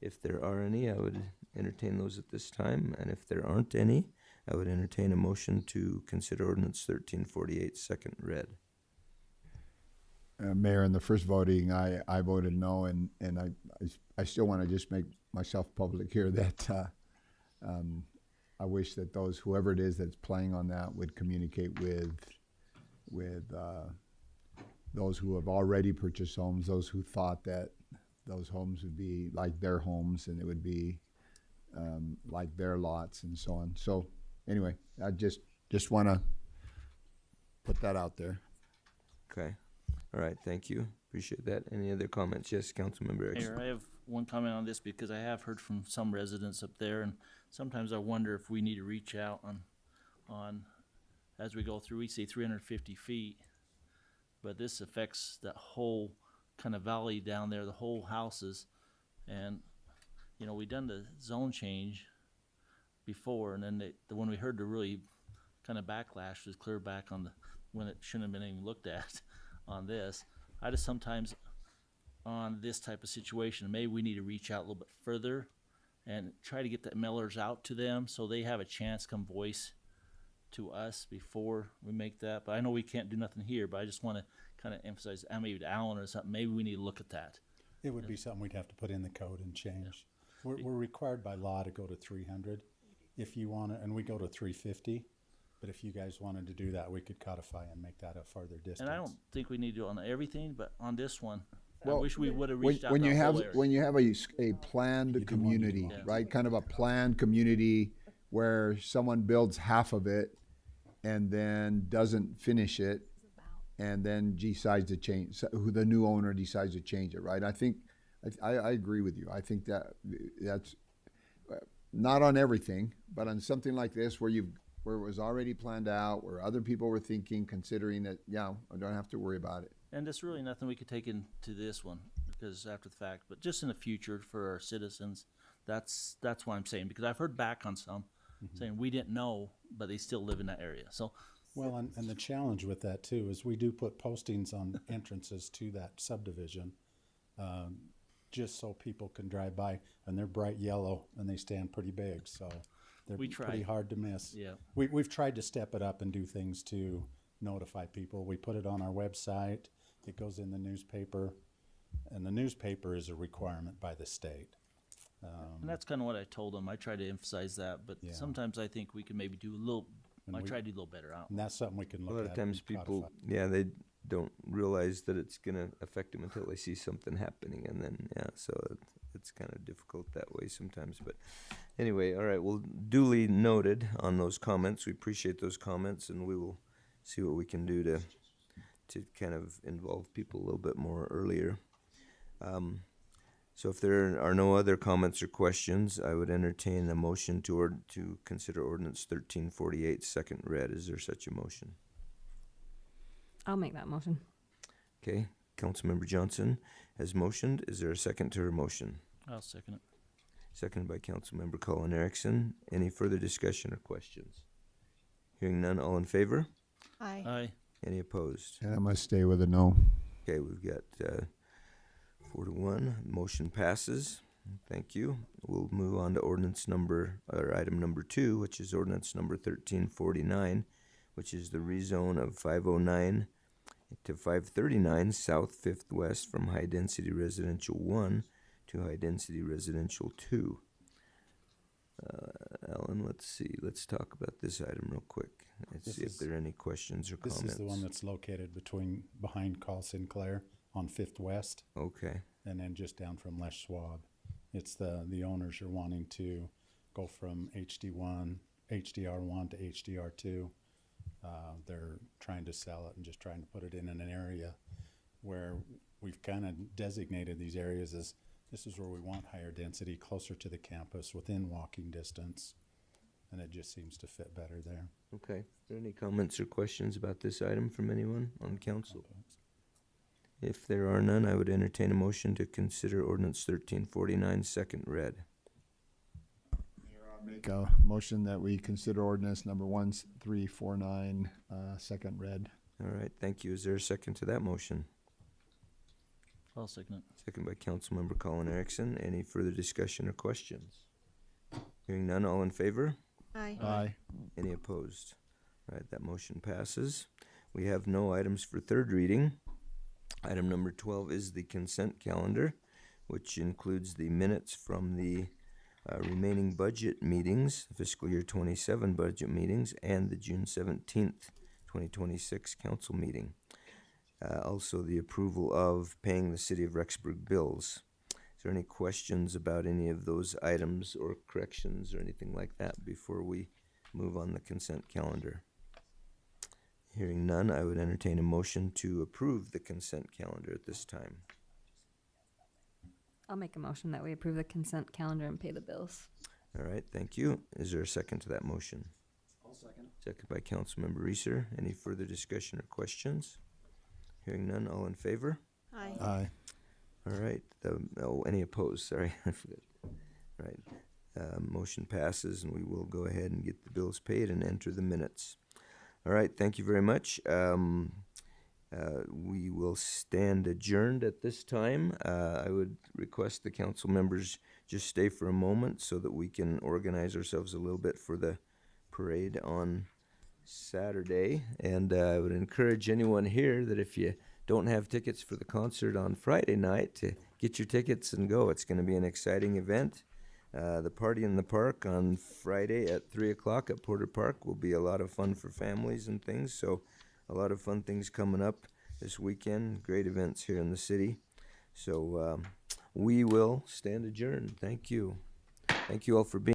if there are any, I would entertain those at this time, and if there aren't any, I would entertain a motion to consider ordinance 1348 second read. Mayor, in the first voting, I voted no, and I still want to just make myself public here that I wish that whoever it is that's playing on that would communicate with those who have already purchased homes, those who thought that those homes would be like their homes and it would be like their lots and so on. So anyway, I just want to put that out there. Okay. All right, thank you. Appreciate that. Any other comments? Yes, Councilmember Erickson. Mayor, I have one comment on this because I have heard from some residents up there, and sometimes I wonder if we need to reach out on as we go through. We say 350 feet, but this affects that whole kind of valley down there, the whole houses, and you know we done the zone change before, and then when we heard the really kind of backlash was clear back on the when it shouldn't have been even looked at on this. I just sometimes on this type of situation, maybe we need to reach out a little bit further and try to get the mailers out to them so they have a chance to come voice to us before we make that. But I know we can't do nothing here, but I just want to kind of emphasize, maybe to Alan or something, maybe we need to look at that. It would be something we'd have to put in the code and change. We're required by law to go to 300 if you want to, and we go to 350. But if you guys wanted to do that, we could codify and make that a farther distance. And I don't think we need to on everything, but on this one, I Well, wish we would have reached out when to you the have whole area. when you have a planned community, Yeah. right? Kind of a planned community where someone builds half of it and then doesn't finish it, and then decides to change. Who the new owner decides to change it, right? I think I agree with you. I think that's not on everything, but on something like this where it was already planned out, where other people were thinking, considering that, yeah, I don't have to worry about it. And there's really nothing we could take into this one because after the fact, but just in the future for our citizens, that's what I'm saying, because I've heard back on some saying we didn't know, but they still live in that area. So, well, and the challenge with that too is we do put postings on entrances to that subdivision, just so people can drive by, and they're bright yellow and they stand pretty big, so they're pretty hard to miss. Yeah. We've tried to step it up and do things to notify people. We put it on our website. It goes in the newspaper, and the newspaper is a requirement by the state. And that's kind of what I told them. I try to emphasize that, but Yeah. sometimes I think we can maybe do a little. I try to do a little better out. And that's something we can A look lot at. of times and people, codify. yeah, they don't realize that it's going to affect them until they see something happening. And then, yeah, so it's kind of difficult that way sometimes. But anyway, all right, well, duly noted on those comments. We appreciate those comments, and we will see what we can do to kind of involve people a little bit more earlier. So if there are no other comments or questions, I would entertain a motion to consider ordinance 1348 second read. Is there such a motion? I'll make that motion. Okay, Councilmember Johnson has motioned. Is there a second to her motion? I'll second it. Seconded by Councilmember Colin Erickson. Any further discussion or questions? Hearing none, all in favor? Aye. Aye. Any opposed? And I must stay with a no. Okay, we've got 4-1. Motion passes. Thank you. We'll move on to item number 2, which is ordinance number 1349, which is the rezone of 509 to 539 South 5th West from High Density Residential 1 to High Density Residential 2. Alan, let's see. Let's talk about this item real quick. Let's see if there are any questions or comments. This is the one that's located behind Carl Sinclair on 5th West. Okay. And then just down from Les Schwab. It's the owners are wanting to go from HDR1 to HDR2. They're trying to sell it and just trying to put it in an area where we've kind of designated these areas as this is where we want higher density, closer to the campus, within walking distance, and it just seems to fit better there. Okay. Are there any comments or questions about this item from anyone on council? If there are none, I would entertain a motion to consider ordinance 1349 second read. I'll make a motion that we consider ordinance number 1349 second read. All right, thank you. Is there a second to that motion? I'll second it. Second by Councilmember Colin Erickson. Any further discussion or questions? Hearing none, all in favor? Aye. Aye. Any opposed? All right, that motion passes. We have no items for third reading. Item number 12 is the consent calendar, which includes the minutes from the remaining budget meetings, fiscal year 27 budget meetings, and the June 17th, 2026 council meeting. Also, the approval of paying the city of Rexburg bills. Is there any questions about any of those items or corrections or anything like that before we move on the consent calendar? Hearing none, I would entertain a motion to approve the consent calendar at this time. I'll make a motion that we approve the consent calendar and pay the bills. All right, thank you. Is there a second to that motion? I'll second. Second by Councilmember Reeser. Any further discussion or questions? Hearing none, all in favor? Aye. Aye. All right, any opposed? Sorry, I forgot. All right, motion passes and we will go ahead and get the bills paid and enter the minutes. All right, thank you very much. We will stand adjourned at this time. I would request the council members just stay for a moment so that we can organize ourselves a little bit for the parade on Saturday. And I would encourage anyone here that if you don't have tickets for the concert on Friday night, to get your tickets and go. It's going to be an exciting event. The party in the park on Friday at 3 o'clock at Porter Park will be a lot of fun for families and things. So a lot of fun things coming up this weekend. Great events here in the city. So we will stand adjourned. Thank you. Thank you all for being